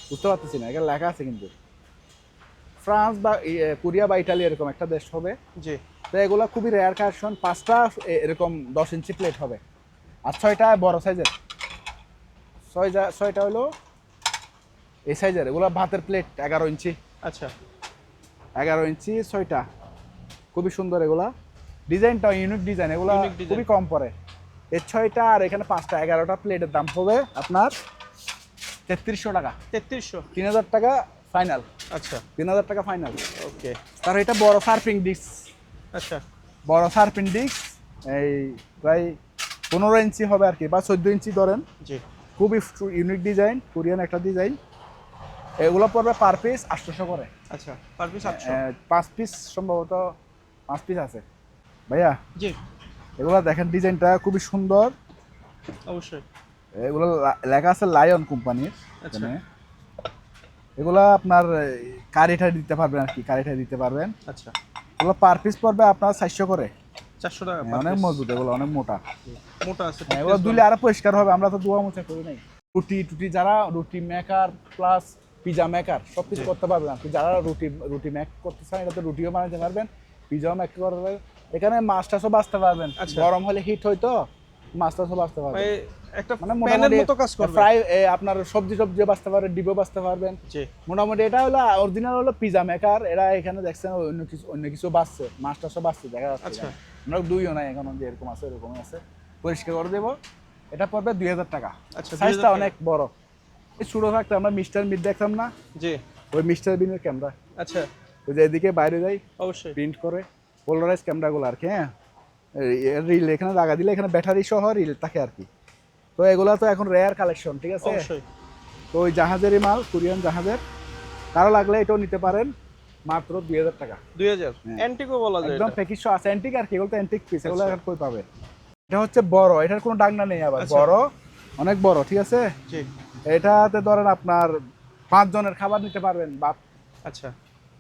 Speaker 1: বুঝতে পারতেছি না, এখানে লেখা আছে কিন্তু ফ্রান্স বা কোরিয়া বা ইটালি এরকম একটা দেশ হবে।
Speaker 2: জি
Speaker 1: তো এগুলো খুবই রেয়ার কালেকশন, 5টা এরকম 10 ইঞ্চি প্লেট হবে, আর 6টা বড় সাইজের, 6টা হলো এই সাইজের। এগুলো ভাতের প্লেট 11 ইঞ্চি,
Speaker 2: আচ্ছা
Speaker 1: 11 ইঞ্চি 6টা, খুবই সুন্দর এগুলা। ডিজাইনটা ইউনিক ডিজাইন, এগুলা
Speaker 2: Unique design।
Speaker 1: খুবই কম পড়ে। এই 6টা আর এখানে 5টা, 11টা প্লেটের দাম হবে আপনার 3300 টাকা,
Speaker 2: 3300
Speaker 1: 3000 টাকা ফাইনাল,
Speaker 2: আচ্ছা
Speaker 1: 3000 টাকা ফাইনাল।
Speaker 2: ওকে
Speaker 1: তার এটা বড় সার্ফিং ডিস্ক,
Speaker 2: আচ্ছা
Speaker 1: বড় সার্ফিং ডিস্ক, এই প্রায় 15 ইঞ্চি হবে আর কি, বা 14 ইঞ্চি ধরেন।
Speaker 2: জি
Speaker 1: খুবই ইউনিক ডিজাইন, কোরিয়ান একটা ডিজাইন। এগুলো পড়বে পার পিস 800 করে,
Speaker 2: আচ্ছা পার পিস 800
Speaker 1: 5 পিস সম্ভবত, 5 পিস আছে ভাইয়া।
Speaker 2: জি
Speaker 1: এগুলো দেখেন ডিজাইনটা খুবই সুন্দর,
Speaker 2: অবশ্যই
Speaker 1: এগুলো লেখা আছে লায়ন কোম্পানির।
Speaker 2: আচ্ছা।
Speaker 1: এগুলা আপনার কারি ঠারি দিতে পারবেন আর কি, কারি ঠারি দিতে পারবেন।
Speaker 2: আচ্ছা
Speaker 1: এগুলো পার পিস পড়বে আপনার 400 করে,
Speaker 2: 400 টাকা
Speaker 1: হ্যাঁ, অনেক মজবুত, এগুলো অনেক মোটা।
Speaker 2: মোটা আছে
Speaker 1: হ্যাঁ, এগুলো ধুলে আরো পরিষ্কার হবে, আমরা তো ধোয়া মোছা করি নাই। রুটি টুটি যারা রুটি মেকার প্লাস পিজা মেকার সব কিছু
Speaker 2: জি।
Speaker 1: করতে পারবেন আপনি, যারা রুটি মেক করতে চান, এটাতে রুটিও বানাতে পারবেন, পিজাও মেক করতে পারবেন, এখানে মাছ টাছও বাঁচতে পারবেন।
Speaker 2: আচ্ছা।
Speaker 1: গরম হলে হিট হয়তো মাছ টাছও বাঁচতে পারবেন,
Speaker 2: মানে একটা
Speaker 1: মানে
Speaker 2: প্যানের
Speaker 1: মোটামুটি
Speaker 2: মতো কাজ করবে
Speaker 1: ফ্রাই, আপনার সবজি টবজিও বাঁচতে পারবেন, ডিবও বাঁচতে পারবেন।
Speaker 2: জি
Speaker 1: মোটামুটি এটা হলো অরিজিনাল হলো পিজা মেকার। এরা এখানে দেখছেন অন্য কিছু বাঁচছে, মাছ টাছও বাঁচছে দেখা যাচ্ছে।
Speaker 2: আচ্ছা।
Speaker 1: আমরা দুইও নাই এখন, যে এরকম আছে এরকমই আছে, পরিষ্কার করে দেবো। এটা পড়বে 2000 টাকা।
Speaker 2: আচ্ছা, 2000
Speaker 1: সাইজটা
Speaker 2: টাকা।
Speaker 1: অনেক বড়। এই ছোটো থাকতে আমরা মিস্টার মিট দেখতাম না,
Speaker 2: জি
Speaker 1: ওই মিস্টার বিনের ক্যামেরা,
Speaker 2: আচ্ছা
Speaker 1: ওই যে এদিকে বাইরে যাই
Speaker 2: অবশ্যই
Speaker 1: প্রিন্ট করে পোলারাইজ ক্যামেরাগুলো আর কি। হ্যাঁ রিল এখানে লাগা দিলে এখানে ব্যাটারি সহ রিল থাকে আর কি। তো এগুলা তো এখন রেয়ার কালেকশন, ঠিক আছে?
Speaker 2: অবশ্যই
Speaker 1: তো ওই জাহাজেরই মাল, কোরিয়ান জাহাজের, কারো লাগলে এটাও নিতে পারেন মাত্র 2000 টাকা।
Speaker 2: 2000
Speaker 1: হ্যাঁ।
Speaker 2: অ্যান্টিকো বলা যায়
Speaker 1: একদম
Speaker 2: এটা।
Speaker 1: প্যাকেজ আছে অ্যান্টিক আর কি, এগুলো তো অ্যান্টিক পিস, এগুলো
Speaker 2: আচ্ছা।
Speaker 1: এখন কই পাবে? এটা হচ্ছে বড়, এটার কোনো ডাকনা নেই আবার,
Speaker 2: আচ্ছা।
Speaker 1: বড় অনেক বড়, ঠিক আছে?
Speaker 2: জি
Speaker 1: এটাতে ধরেন আপনার 5 জনের খাবার নিতে পারবেন, বা
Speaker 2: আচ্ছা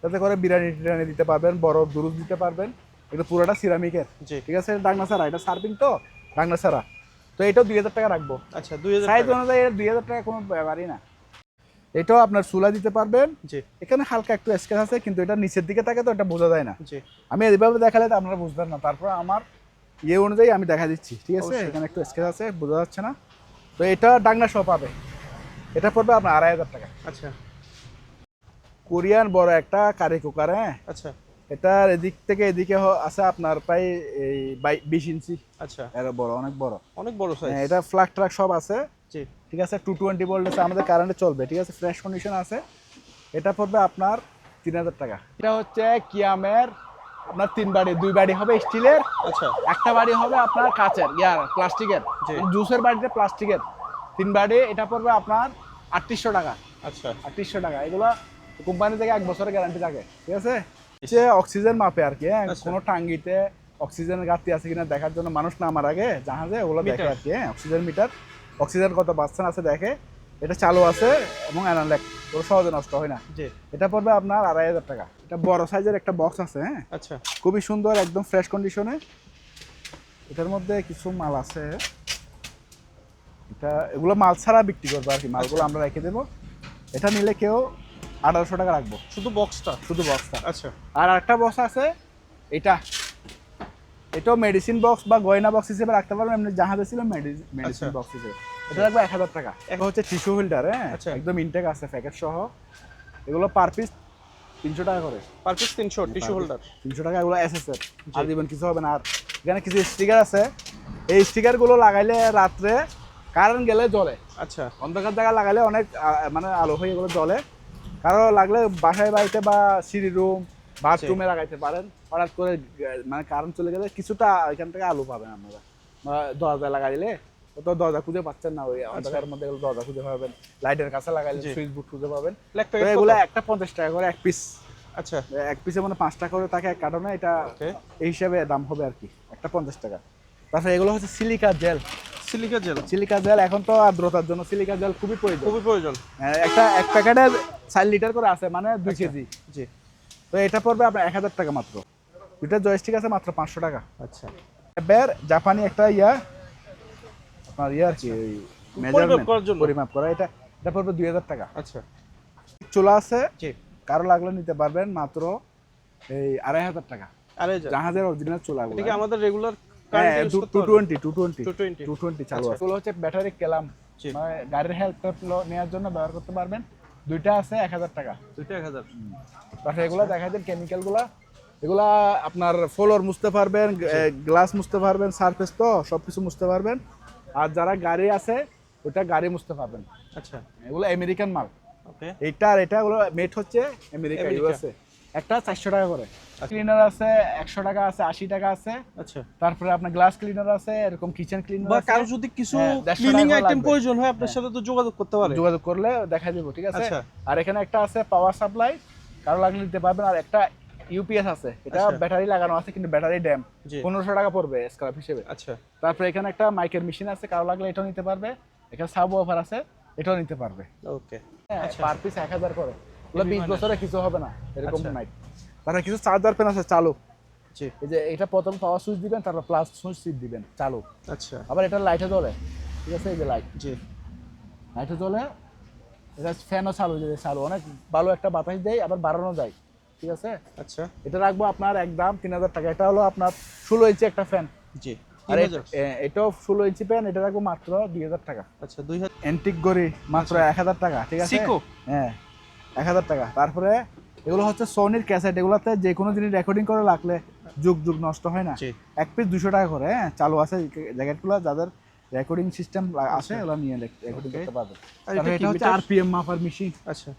Speaker 1: তাতে করে বিরিয়ানি টিরিয়ানি দিতে পারবেন, বড় দুরুদ দিতে পারবেন। এটা পুরোটা সিরামিকের,
Speaker 2: জি
Speaker 1: ঠিক আছে? ডাকনা ছাড়া, এটা সার্ভিং তো ডাকনা ছাড়া। তো এটাও 2000 টাকা রাখবো।
Speaker 2: আচ্ছা 2000
Speaker 1: সাইজ
Speaker 2: টাকা
Speaker 1: অনুযায়ী 2000 টাকা কোনো ব্যাপারই না। এটাও আপনার চুলা দিতে পারবেন।
Speaker 2: জি
Speaker 1: এখানে হালকা একটু স্কেচ আছে, কিন্তু এটা নিচের দিকে থাকে তো এটা বোঝা যায় না।
Speaker 2: জি
Speaker 1: আমি এইভাবে দেখালে তো আপনারা বুঝবেন না, তারপর আমার ইয়ে অনুযায়ী আমি দেখা দিচ্ছি, ঠিক আছে?
Speaker 2: অবশ্যই।
Speaker 1: এখানে একটু স্কেচ আছে, বোঝা যাচ্ছে না। তো এটা ডাকনা সহ পাবে, এটা পড়বে আপনার 2500 টাকা।
Speaker 2: আচ্ছা
Speaker 1: কোরিয়ান বড় একটা কারি কুকার, হ্যাঁ,
Speaker 2: আচ্ছা
Speaker 1: এটার এদিক থেকে এদিকে আছে আপনার প্রায় এই 20 ইঞ্চি।
Speaker 2: আচ্ছা,
Speaker 1: এর বড়, অনেক বড়।
Speaker 2: অনেক বড় সাইজ।
Speaker 1: এটা ফ্ল্যাগ ট্রাক সব আছে।
Speaker 2: জি,
Speaker 1: ঠিক আছে, 220 ভোল্ট আছে, আমাদের কারেন্টে চলবে। ঠিক আছে, ফ্রেশ কন্ডিশন আছে। এটা পড়বে আপনার 3000 টাকা। এটা হচ্ছে কিয়ামের আপনার 3 বাড়ি, 2 বাড়ি হবে স্টিলের,
Speaker 2: আচ্ছা,
Speaker 1: একটা বাড়ি হবে আপনার কাচের প্লাস্টিকের।
Speaker 2: জি।
Speaker 1: জুসের বাড়িতে প্লাস্টিকের 3 বাড়ি, এটা পড়বে আপনার 3800 টাকা।
Speaker 2: আচ্ছা,
Speaker 1: 3800 টাকা। এগুলো কোম্পানি থেকে 1 বছরের গ্যারান্টি থাকে। ঠিক আছে, হচ্ছে অক্সিজেন মাপে আর কি।
Speaker 2: আচ্ছা।
Speaker 1: কোনো টাঙ্গিতে অক্সিজেনের ঘাটতি আছে কিনা দেখার জন্য মানুষ নামার আগে জাহাজে ওগুলো দেখে আর কি। অক্সিজেন মিটার, অক্সিজেন কত পার্সেন্ট আছে দেখে। এটা চালু আছে এবং অ্যানালগ, ওরা সহজে নষ্ট হয় না।
Speaker 2: জি।
Speaker 1: এটা পড়বে আপনার 2500 টাকা। এটা বড় সাইজের একটা বক্স আছে।
Speaker 2: আচ্ছা,
Speaker 1: খুবই সুন্দর, একদম ফ্রেশ কন্ডিশনে। এটার মধ্যে কিছু মাল আছে, এটা এগুলো মাল ছাড়া বিক্রি করবো আর কি, মালগুলো আমরা রেখে দেবো। এটা নিলে কেউ 1800 টাকা রাখবো,
Speaker 2: শুধু বক্সটা?
Speaker 1: শুধু বক্সটা।
Speaker 2: আচ্ছা,
Speaker 1: আর একটা বক্স আছে, এটাও মেডিসিন বক্স বা গয়না বক্স হিসেবে রাখতে পারবেন। এমনি জাহাজে ছিল মেডিসিন বক্স হিসেবে। এটা রাখবো 1000 টাকা। এটা হচ্ছে টিস্যু হোল্ডার।
Speaker 2: আচ্ছা।
Speaker 1: একদম ইনটেক আছে, প্যাকেট সহ। এগুলো পার পিস 300 টাকা করে।
Speaker 2: Per piece 300 tissue holder? 300
Speaker 1: টাকা। এগুলো এসএসএর, আর দিবেন কিছু হবে না। আর এখানে কিছু স্টিকার আছে, এই স্টিকারগুলো লাগাইলে রাত্রে কারেন্ট গেলে জ্বলে।
Speaker 2: আচ্ছা,
Speaker 1: অন্ধকার জায়গা লাগাইলে অনেক মানে আলো হয়ে এগুলো জ্বলে। কারো লাগলে বাসায় বাড়িতে বা সিঁড়ি রুম, বাথরুমে লাগাইতে পারেন। হঠাৎ করে মানে কারেন্ট চলে গেলে কিছুটা এখান থেকে আলো পাবেন আপনারা। বা দরজা লাগাইলে তো দরজা খুঁজে পাচ্ছেন না, ওই অন্ধকারের মধ্যে এগুলো দরজা খুঁজে পাবেন। লাইটের কাছে লাগাইলে সুইচ বোর্ড খুঁজে পাবেন। তো এগুলো একটা 50 টাকা করে এক পিস।
Speaker 2: আচ্ছা,
Speaker 1: এক পিসে মানে 5 টাকা করে থাকে এক কার্টনে। এটা এই হিসাবে দাম হবে আর কি, একটা 50 টাকা। তারপরে এগুলো হচ্ছে silica gel.
Speaker 2: Silica gel?
Speaker 1: Silica gel এখন তো আর্দ্রতার জন্য সিলিকা জেল খুবই প্রয়োজন,
Speaker 2: খুবই প্রয়োজন।
Speaker 1: এক প্যাকেটে 4 লিটার করে আছে, মানে 2 কেজি।
Speaker 2: জি।
Speaker 1: তো এটা পড়বে আপনার 1000 টাকা মাত্র। দুইটা জয়স্টিক আছে মাত্র 500 টাকা।
Speaker 2: আচ্ছা,
Speaker 1: এবার জাপানি একটা আপনার আর কি মেজারমেন্ট পরিমাপ করা, এটা পড়বে 2000 টাকা।
Speaker 2: আচ্ছা,
Speaker 1: চুলা আছে,
Speaker 2: জি।
Speaker 1: কারো লাগলে নিতে পারবেন মাত্র এই 2500 টাকা। জাহাজের অরিজিনাল চুলা।
Speaker 2: এটা কি আমাদের রেগুলার?
Speaker 1: 220 চালু আছে। চুলা হচ্ছে ব্যাটারি কেলাম, মানে গাড়ির হেল্প নেওয়ার জন্য ব্যবহার করতে পারবেন। দুইটা আছে 1000 টাকা।
Speaker 2: দুইটা 1000।
Speaker 1: তারপরে এগুলো দেখা যায় কেমিক্যালগুলা, এগুলা আপনার ফ্লোর মুছতে পারবেন, গ্লাস মুছতে পারবেন, সারফেস তো সবকিছু মুছতে পারবেন। আর যারা গাড়ি আছে ওটা গাড়ি মুছতে পারবেন।
Speaker 2: আচ্ছা,
Speaker 1: এগুলো আমেরিকান মাল।
Speaker 2: ওকে।
Speaker 1: এইটা আর এটা এগুলো মেড হচ্ছে আমেরিকা, ইউএসএ। একটা 400 টাকা করে। ক্লিনার আছে 100 টাকা আছে, 80 টাকা আছে।
Speaker 2: আচ্ছা।
Speaker 1: তারপরে আপনার গ্লাস ক্লিনার আছে, এরকম কিচেন ক্লিনার
Speaker 2: বা
Speaker 1: আছে।
Speaker 2: কারো যদি কিছু ক্লিনিং আইটেম প্রয়োজন হয় আপনার সাথে তো যোগাযোগ করতে পারে।
Speaker 1: যোগাযোগ করলে দেখা দেব, ঠিক আছে।
Speaker 2: আচ্ছা।
Speaker 1: আর এখানে একটা আছে পাওয়ার সাপ্লাই, কারো লাগলে নিতে পারবেন। আর একটা ইউপিএস আছে, এটা ব্যাটারি লাগানো আছে কিন্তু ব্যাটারি ড্যাম, 1500 টাকা পড়বে স্ক্র্যাপ হিসেবে।
Speaker 2: আচ্ছা।
Speaker 1: তারপরে এখানে একটা মাইকের মেশিন আছে, কারো লাগলে এটাও নিতে পারবে। এখানে সাব অফার আছে, এটাও নিতে পারবে।
Speaker 2: ওকে।
Speaker 1: পার পিস 1000 করে। ওগুলো 20 বছরে কিছু হবে না, এরকম নাই। তারপরে কিছু চার্জার পেন আছে চালু।
Speaker 2: জি।
Speaker 1: এই যে এটা প্রথম পাওয়ার সুইচ দিবেন, তারপর প্লাস সুইচ দিবেন চালু।
Speaker 2: আচ্ছা।
Speaker 1: আবার এটা লাইটে জ্বলে, ঠিক আছে। এই যে লাইট,
Speaker 2: জি,
Speaker 1: লাইটে জ্বলে। এটা ফ্যানও চালু, যে চালু অনেক ভালো একটা বাতাস দেয়, আবার বাড়ানো যায়, ঠিক আছে।
Speaker 2: আচ্ছা।
Speaker 1: এটা রাখবো আপনার একদম 3000 টাকা। এটা হলো আপনার 16 ইঞ্চি একটা ফ্যান।
Speaker 2: জি।
Speaker 1: আর এটাও 16 ইঞ্চি ফ্যান, এটা রাখবো মাত্র 2000 টাকা।
Speaker 2: আচ্ছা, 2000।
Speaker 1: অ্যান্টিক ঘড়ি মাত্র 1000 টাকা, ঠিক আছে।
Speaker 2: সিকো?
Speaker 1: হ্যাঁ, 1000 টাকা। তারপরে এগুলো হচ্ছে সোনির ক্যাসেট, এগুলোতে যে কোনো জিনিস রেকর্ডিং করে রাখলে যুগ যুগ নষ্ট হয় না। এক পিস 200 টাকা করে। চালু আছে জ্যাকেটগুলো, যাদের রেকর্ডিং সিস্টেম আছে ওরা নিয়ে রেকর্ডিং করতে পারবে। এটা হচ্ছে আরপিএম মাপার মেশিন।
Speaker 2: আচ্ছা,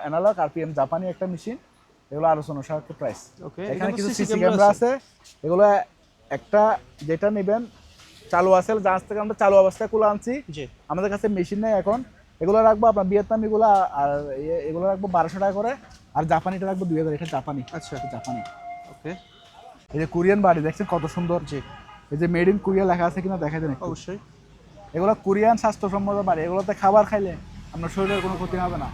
Speaker 1: অ্যানালগ আরপিএম, জাপানি একটা মেশিন। এগুলো 1800 টাকা প্রাইস।
Speaker 2: ওকে।
Speaker 1: এখানে কিছু সিসি ক্যামেরা আছে, এগুলো একটা যেটা নেবেন চালু আছে, জাহাজ থেকে আমরা চালু অবস্থায় কুলা আনছি। আমাদের কাছে মেশিন নেই এখন। এগুলো রাখবো আপনার ভিয়েতনামি গুলা, আর এগুলো রাখবো 1200 টাকা করে। আর জাপানিটা রাখবো 2000। এটা জাপানি।
Speaker 2: আচ্ছা,
Speaker 1: জাপানি।
Speaker 2: ওকে।
Speaker 1: এই যে কোরিয়ান বাড়ি দেখছেন কত সুন্দর।
Speaker 2: জি।
Speaker 1: এই যে মেড ইন কোরিয়া লেখা আছে কিনা দেখা দেন।
Speaker 2: অবশ্যই।
Speaker 1: এগুলো কোরিয়ান স্বাস্থ্যসম্মত বাড়ি। এগুলোতে খাবার খাইলে আপনার শরীরের কোনো ক্ষতি হবে না।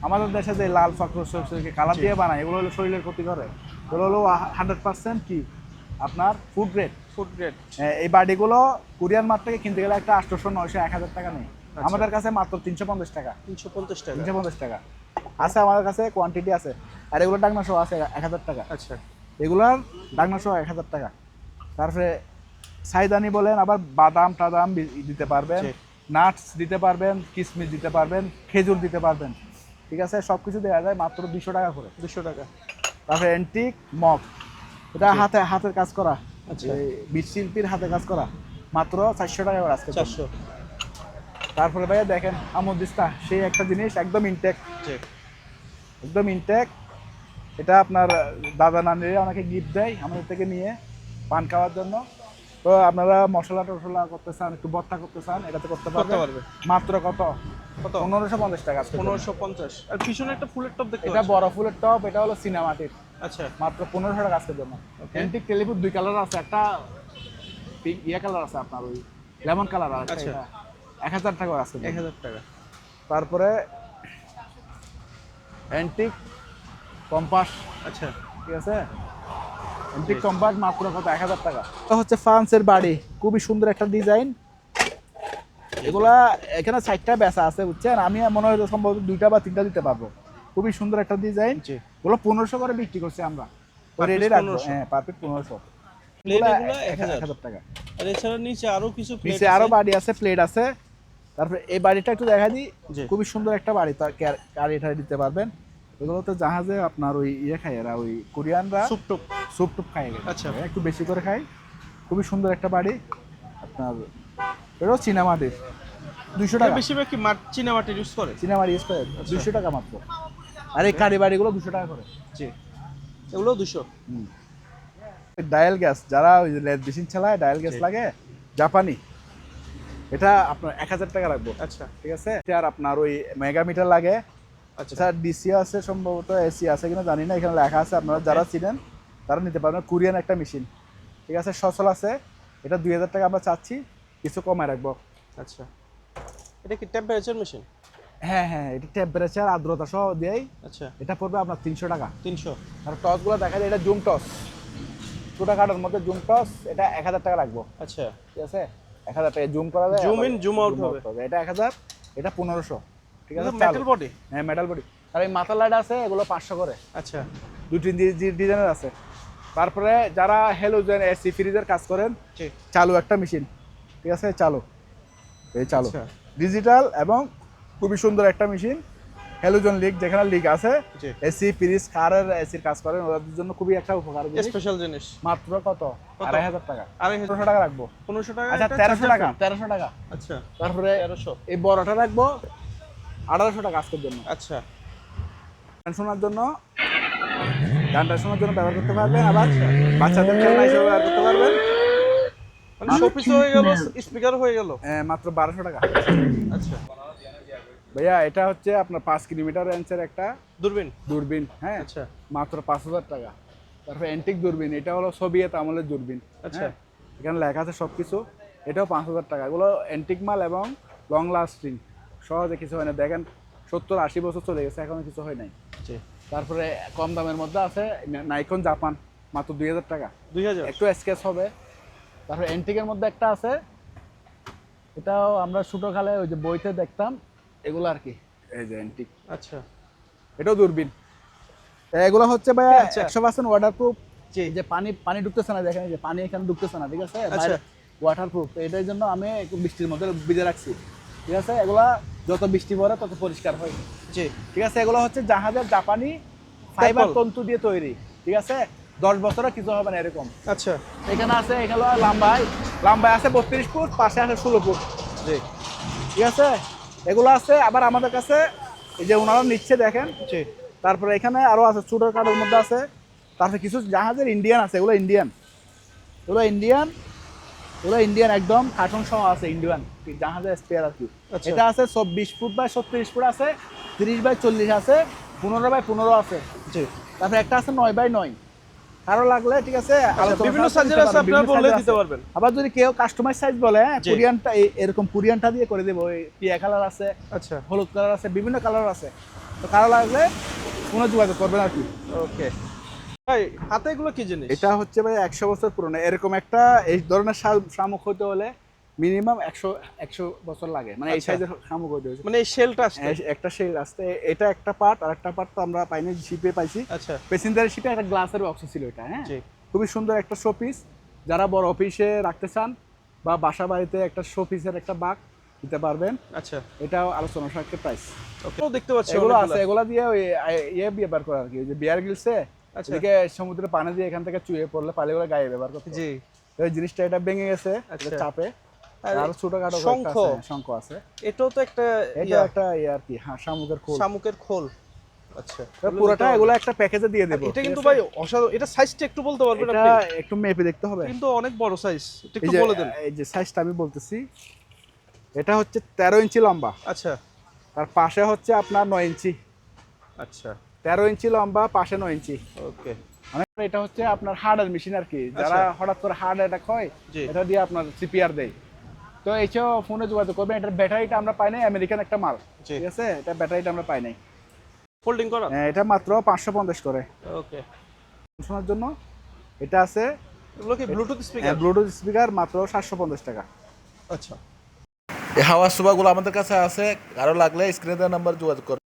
Speaker 1: আমাদের দেশে যে লাল ফ্রাকরকে কালার দিয়ে বানায়, এগুলো হলো শরীরের ক্ষতি করে। এগুলো হলো 100% কি আপনার ফুড গ্রেড।
Speaker 2: Food grade.
Speaker 1: এই বাড়িগুলো কোরিয়ান মার্কেটে কিনতে গেলে একটা 800, 900, 1000 টাকা নেই। আমাদের কাছে মাত্র 350 টাকা।
Speaker 2: 350 টাকা?
Speaker 1: 350 টাকা আছে আমাদের কাছে, কোয়ান্টিটি আছে। আর এগুলো ডাকনা সহ আছে 1000 টাকা।
Speaker 2: আচ্ছা।
Speaker 1: এগুলোর ডাকনা সহ 1000 টাকা। তারপরে সাইদানি বলেন, আবার বাদাম টাদাম দিতে পারবেন, নাটস দিতে পারবেন, কিশমিশ দিতে পারবেন, খেজুর দিতে পারবেন, ঠিক আছে। সব কিছু দেওয়া যায় মাত্র 200 টাকা করে।
Speaker 2: 200 টাকা।
Speaker 1: তারপরে অ্যান্টিক মগ, এটা হাতের কাজ করা,
Speaker 2: আচ্ছা।
Speaker 1: বিট শিল্পীর হাতে কাজ করা, মাত্র 400 টাকা করে আজকে।
Speaker 2: 400।
Speaker 1: তারপরে ভাইয়া দেখেন আমোদিস্তা, সেই একটা জিনিস একদম ইনটেক,
Speaker 2: জি।
Speaker 1: একদম ইনটেক। এটা আপনার দাদা নানিরা অনেকে গিফট দেয় আমাদের থেকে নিয়ে পান খাওয়ার জন্য। তো আপনারা মশলা টশলা করতে চান, একটু ভর্তা করতে চান, এটাতে করতে পারবে। মাত্র কত? 1550 টাকা।
Speaker 2: 1550। আর পিছনে একটা ফুলের টপ দেখতে
Speaker 1: এটা বড় ফুলের টপ, এটা হলো সিনেমাটির,
Speaker 2: আচ্ছা।
Speaker 1: মাত্র 1500 টাকা আজকের জন্য। অ্যান্টিক টেলিফোন 2 কালার আছে, একটা পিঙ্ক কালার আছে, আপনার ওই লেমন কালার আছে।
Speaker 2: আচ্ছা।
Speaker 1: এটা 1000 টাকা আছে।
Speaker 2: 1000 টাকা।
Speaker 1: তারপরে অ্যান্টিক কম্পাস,
Speaker 2: আচ্ছা।
Speaker 1: ঠিক আছে, অ্যান্টিক কম্পাস মাত্র কত? 1000 টাকা। তো হচ্ছে ফ্রান্সের বাড়ি, খুবই সুন্দর একটা ডিজাইন। এগুলা এখানে 4টা বেচা আছে বুঝছেন, আমি মনে হয় সম্ভবত 2টা বা 3টা দিতে পারবো। খুবই সুন্দর একটা ডিজাইন। ওগুলো 1500 করে বিক্রি করছি আমরা, ওই রেডি রাখবো। হ্যাঁ, পারফেক্ট 1500।
Speaker 2: এগুলো
Speaker 1: 1000 টাকা।
Speaker 2: আর এছাড়া নিচে আরো কিছু প্লেট
Speaker 1: নিচে আরো বাড়ি আছে, প্লেট আছে। তারপরে এই বাড়িটা একটু দেখা দিই, খুবই সুন্দর একটা বাড়ি, তার গাড়ি ঠাড়ি দিতে পারবেন। এগুলো তো জাহাজে আপনার ওই খায় এরা, ওই কোরিয়ানরা স্যুপ টুপ খায়।
Speaker 2: আচ্ছা।
Speaker 1: একটু বেশি করে খাই। খুবই সুন্দর একটা বাড়ি আপনার, এটাও চীনামাটির, 200 টাকা।
Speaker 2: বেশিরভাগ কি চীনামাটি ইউজ করে?
Speaker 1: চীনামাটি ইউজ করে 200 টাকা মাত্র। আর এই কারি বাড়িগুলো 200 টাকা করে।
Speaker 2: জি, এগুলো 200।
Speaker 1: ডায়াল গ্যাস, যারা ওই লেদ মেশিন চালায়, ডায়াল গ্যাস লাগে, জাপানি, এটা আপনার 1000 টাকা রাখবো।
Speaker 2: আচ্ছা,
Speaker 1: ঠিক আছে। আর আপনার ওই মেগামিটার লাগে।
Speaker 2: আচ্ছা
Speaker 1: স্যার, ডিসি আছে সম্ভবত, এসি আছে কিনা জানি না, এখানে লেখা আছে, আপনারা যারা চিনেন তারা নিতে পারবেন। কোরিয়ান একটা মেশিন, ঠিক আছে, সচল আছে। এটা 2000 টাকা আমরা চাচ্ছি, কিছু কমায় রাখবো।
Speaker 2: আচ্ছা, এটা কি টেম্পারেচার মেশিন?
Speaker 1: হ্যাঁ হ্যাঁ, এটা টেম্পারেচার আর্দ্রতা সহ দেয়।
Speaker 2: আচ্ছা,
Speaker 1: এটা পড়বে আপনার 300 টাকা।
Speaker 2: 300।
Speaker 1: আর টসগুলো দেখা যায়, এটা জুম টস, ছোটো কাটার মধ্যে জুম টস, এটা 1000 টাকা রাখবো।
Speaker 2: আচ্ছা,
Speaker 1: ঠিক আছে, 1000 টাকা জুম করা যায়,
Speaker 2: জুম ইন জুম আউট হবে।
Speaker 1: এটা 1000, এটা 1500। ঠিক আছে,
Speaker 2: মেটাল বডি।
Speaker 1: হ্যাঁ, মেটাল বডি। আর এই মাথার লাইট আছে, এগুলো 500 করে।
Speaker 2: আচ্ছা,
Speaker 1: 2-3 ডিজাইনের আছে। তারপরে যারা হ্যালোজেন এসি ফ্রিজের কাজ করেন,
Speaker 2: জি,
Speaker 1: চালু একটা মেশিন, ঠিক আছে, চালু, এই চালু
Speaker 2: আচ্ছা,
Speaker 1: ডিজিটাল এবং খুবই সুন্দর একটা মেশিন। হ্যালোজেন লিগ, যেখানে লিগ আছে,
Speaker 2: জি,
Speaker 1: এসি ফ্রিজ কারের এসির কাজ করেন, ওদের জন্য খুবই একটা উপকারী জিনিস।
Speaker 2: স্পেশাল জিনিস।
Speaker 1: মাত্র কত? 2500 টাকা।
Speaker 2: 2500
Speaker 1: টাকা রাখবো।
Speaker 2: 1500 টাকা।
Speaker 1: আচ্ছা, 1300 টাকা, 1300 টাকা।
Speaker 2: আচ্ছা,
Speaker 1: তারপরে
Speaker 2: 1300।
Speaker 1: এই বড়টা রাখবো 1800 টাকা আজকের জন্য।
Speaker 2: আচ্ছা,
Speaker 1: গান শোনার জন্য, গানটা শোনার জন্য ব্যবহার করতে পারবেন, আবার বাচ্চাদের খেলনা হিসেবে ব্যবহার করতে পারবেন।
Speaker 2: মানে শোপিস হয়ে গেল, স্পিকার হয়ে গেল।
Speaker 1: মাত্র 1200 টাকা।
Speaker 2: আচ্ছা
Speaker 1: ভাইয়া, এটা হচ্ছে আপনার 5 কিলোমিটার রেঞ্জের একটা দূরবীন। হ্যাঁ,
Speaker 2: আচ্ছা,
Speaker 1: মাত্র 5000 টাকা। তারপরে অ্যান্টিক দূরবীন, এটা হলো সোভিয়েত আমলের দূরবীন।
Speaker 2: আচ্ছা,
Speaker 1: এখানে লেখা আছে সব কিছু। এটাও 5000 টাকা। এগুলো অ্যান্টিক মাল এবং লং লাস্টিং, সহজে কিছু হয় না। দেখেন 70-80 বছর চলে গেছে, এখনো কিছু হয় নাই।
Speaker 2: জি।
Speaker 1: তারপরে কম দামের মধ্যে আছে নাইকন জাপান, মাত্র 2000 টাকা।
Speaker 2: 2000।
Speaker 1: একটু স্কেচ হবে। তারপরে অ্যান্টিকের মধ্যে একটা আছে, এটাও আমরা ছোটকালে ওই যে বইতে দেখতাম, এগুলো আর কি, এই যে অ্যান্টিক।
Speaker 2: আচ্ছা,
Speaker 1: এটাও দূরবীন। এগুলো হচ্ছে ভাই
Speaker 2: আচ্ছা।
Speaker 1: 100% ওয়াটারপ্রুফ।
Speaker 2: জি,
Speaker 1: যে পানি ঢুকতেছে না, দেখেন যে পানি এখানে ঢুকতেছে না, ঠিক আছে,
Speaker 2: আচ্ছা,
Speaker 1: ওয়াটারপ্রুফ। এটার জন্য আমি একটু বৃষ্টির মধ্যে ভিজে রাখছি, ঠিক আছে। এগুলা যত বৃষ্টি পড়ে তত পরিষ্কার হয়।
Speaker 2: জি,
Speaker 1: ঠিক আছে। এগুলো হচ্ছে জাহাজের জাপানি ফাইবার তন্তু দিয়ে তৈরি, ঠিক আছে। 10 বছরও কিছু হবে না এরকম।
Speaker 2: আচ্ছা,
Speaker 1: এখানে আছে, এখানে লম্বায় আছে 32 ফুট, পাশে আছে 16 ফুট।
Speaker 2: জি,
Speaker 1: ঠিক আছে। এগুলো আছে আবার আমাদের কাছে, এই যে ওনারা নিচ্ছে দেখেন।
Speaker 2: জি,
Speaker 1: তারপরে এখানে আরো আছে, ছোট কাঠের মধ্যে আছে। তারপরে কিছু জাহাজের ইন্ডিয়ান আছে, এগুলো ইন্ডিয়ান একদম কার্টন সহ আছে, ইন্ডিয়ান জাহাজের স্পেয়ার আর কি।
Speaker 2: আচ্ছা।
Speaker 1: এটা আছে 24 ফুট বাই 36 ফুট আছে, 30 বাই 40 আছে, 15 বাই 15 আছে।
Speaker 2: জি।
Speaker 1: তারপরে একটা আছে 9 বাই 9। কারো লাগলে, ঠিক আছে,
Speaker 2: বিভিন্ন সাইজের আছে, আপনারা বললে দিতে পারবেন।
Speaker 1: আবার যদি কেউ কাস্টমাইজ সাইজ বলে,
Speaker 2: জি।
Speaker 1: কোরিয়ানটা এরকম কোরিয়ানটা দিয়ে করে দেবো। পিয়া কালার আছে,
Speaker 2: আচ্ছা,
Speaker 1: হলুদ কালার আছে, বিভিন্ন কালার আছে। তো কারো লাগলে কোনো যোগাযোগ করবেন আর কি।
Speaker 2: ওকে ভাই, হাতে এগুলো কি জিনিস?
Speaker 1: এটা হচ্ছে ভাই 100 বছর পুরনো। এরকম একটা এই ধরনের শামুক হতে হলে মিনিমাম 100 বছর লাগে, মানে এই
Speaker 2: আচ্ছা।
Speaker 1: সাইজের শামুক হতে হয়েছে।
Speaker 2: মানে এই শেলটা আসছে।
Speaker 1: একটা সেই রাস্তে, এটা একটা পার্ট, আর একটা পার্ট তো আমরা পাইনি, শিপে পাইছি।
Speaker 2: আচ্ছা,
Speaker 1: প্যাসেঞ্জারের শিপে একটা গ্লাসের বক্স ছিল এটা। হ্যাঁ,
Speaker 2: জি,
Speaker 1: খুবই সুন্দর একটা শোপিস। যারা বড় অফিসে রাখতে চান বা বাসা বাড়িতে একটা শোপিসের একটা বাগ দিতে পারবেন।
Speaker 2: আচ্ছা,
Speaker 1: এটাও আলোচনা সাপেক্ষে প্রাইস।
Speaker 2: ওকে, দেখতে পাচ্ছি
Speaker 1: এগুলো
Speaker 2: অনেকগুলো।
Speaker 1: আছে, এগুলা দিয়ে ওই ব্যবহার করা আর কি, ওই যে বিয়ার গিলসে
Speaker 2: আচ্ছা।
Speaker 1: এদিকে সমুদ্রের পানি দিয়ে এখান থেকে চুয়ে পড়লে পানিগুলো গায়ে ব্যবহার করতে।
Speaker 2: জি।
Speaker 1: এই জিনিসটা এটা ভেঙে গেছে
Speaker 2: আচ্ছা।
Speaker 1: এটা চাপে।
Speaker 2: আর
Speaker 1: আর ছোটখাটো
Speaker 2: শঙ্খ।
Speaker 1: শঙ্খ আছে।
Speaker 2: এটাও তো একটা
Speaker 1: এটা একটা আর কি হ্যাঁ শামুকের খোল।
Speaker 2: শামুকের খোল। আচ্ছা।
Speaker 1: পুরোটা এগুলো একটা প্যাকেজে দিয়ে দেব।
Speaker 2: এটা কিন্তু ভাই অসাধারণ। এটা সাইজটা একটু বলতে পারবেন
Speaker 1: এটা
Speaker 2: আপনি?
Speaker 1: একটু মেপে দেখতে হবে।
Speaker 2: কিন্তু অনেক বড় সাইজ। এটা
Speaker 1: এই
Speaker 2: একটু
Speaker 1: যে
Speaker 2: বলে দেন।
Speaker 1: এই যে সাইজটা আমি বলতেছি। এটা হচ্ছে 13 ইঞ্চি লম্বা।
Speaker 2: আচ্ছা।
Speaker 1: তার পাশে হচ্ছে আপনার 9 ইঞ্চি।
Speaker 2: আচ্ছা।
Speaker 1: 13 ইঞ্চি লম্বা, পাশে 9 ইঞ্চি।
Speaker 2: ওকে।
Speaker 1: মানে এটা হচ্ছে আপনার হার্ডের মেশিন আর কি। যারা হঠাৎ করে হার্ড অ্যাটাক হয়
Speaker 2: জি।
Speaker 1: এটা দিয়ে আপনার সিপিআর দেয়। তো এইসব ফোনে যোগাযোগ করবেন। এটার ব্যাটারিটা আমরা পাই নাই, আমেরিকান একটা মাল।
Speaker 2: জি।
Speaker 1: ঠিক আছে, এটা ব্যাটারিটা আমরা পাই নাই।
Speaker 2: ফোল্ডিং করা?
Speaker 1: এটা মাত্র 550 করে।
Speaker 2: ওকে।
Speaker 1: শোনার জন্য এটা আছে
Speaker 2: এগুলো কি ব্লুটুথ স্পিকার?
Speaker 1: ব্লুটুথ স্পিকার, মাত্র 750 টাকা।
Speaker 2: আচ্ছা।
Speaker 3: এই হাওয়ার সোফাগুলো আমাদের কাছে আছে, কারো লাগলে স্ক্রিনে দেওয়া নাম্বার যোগাযোগ করুন।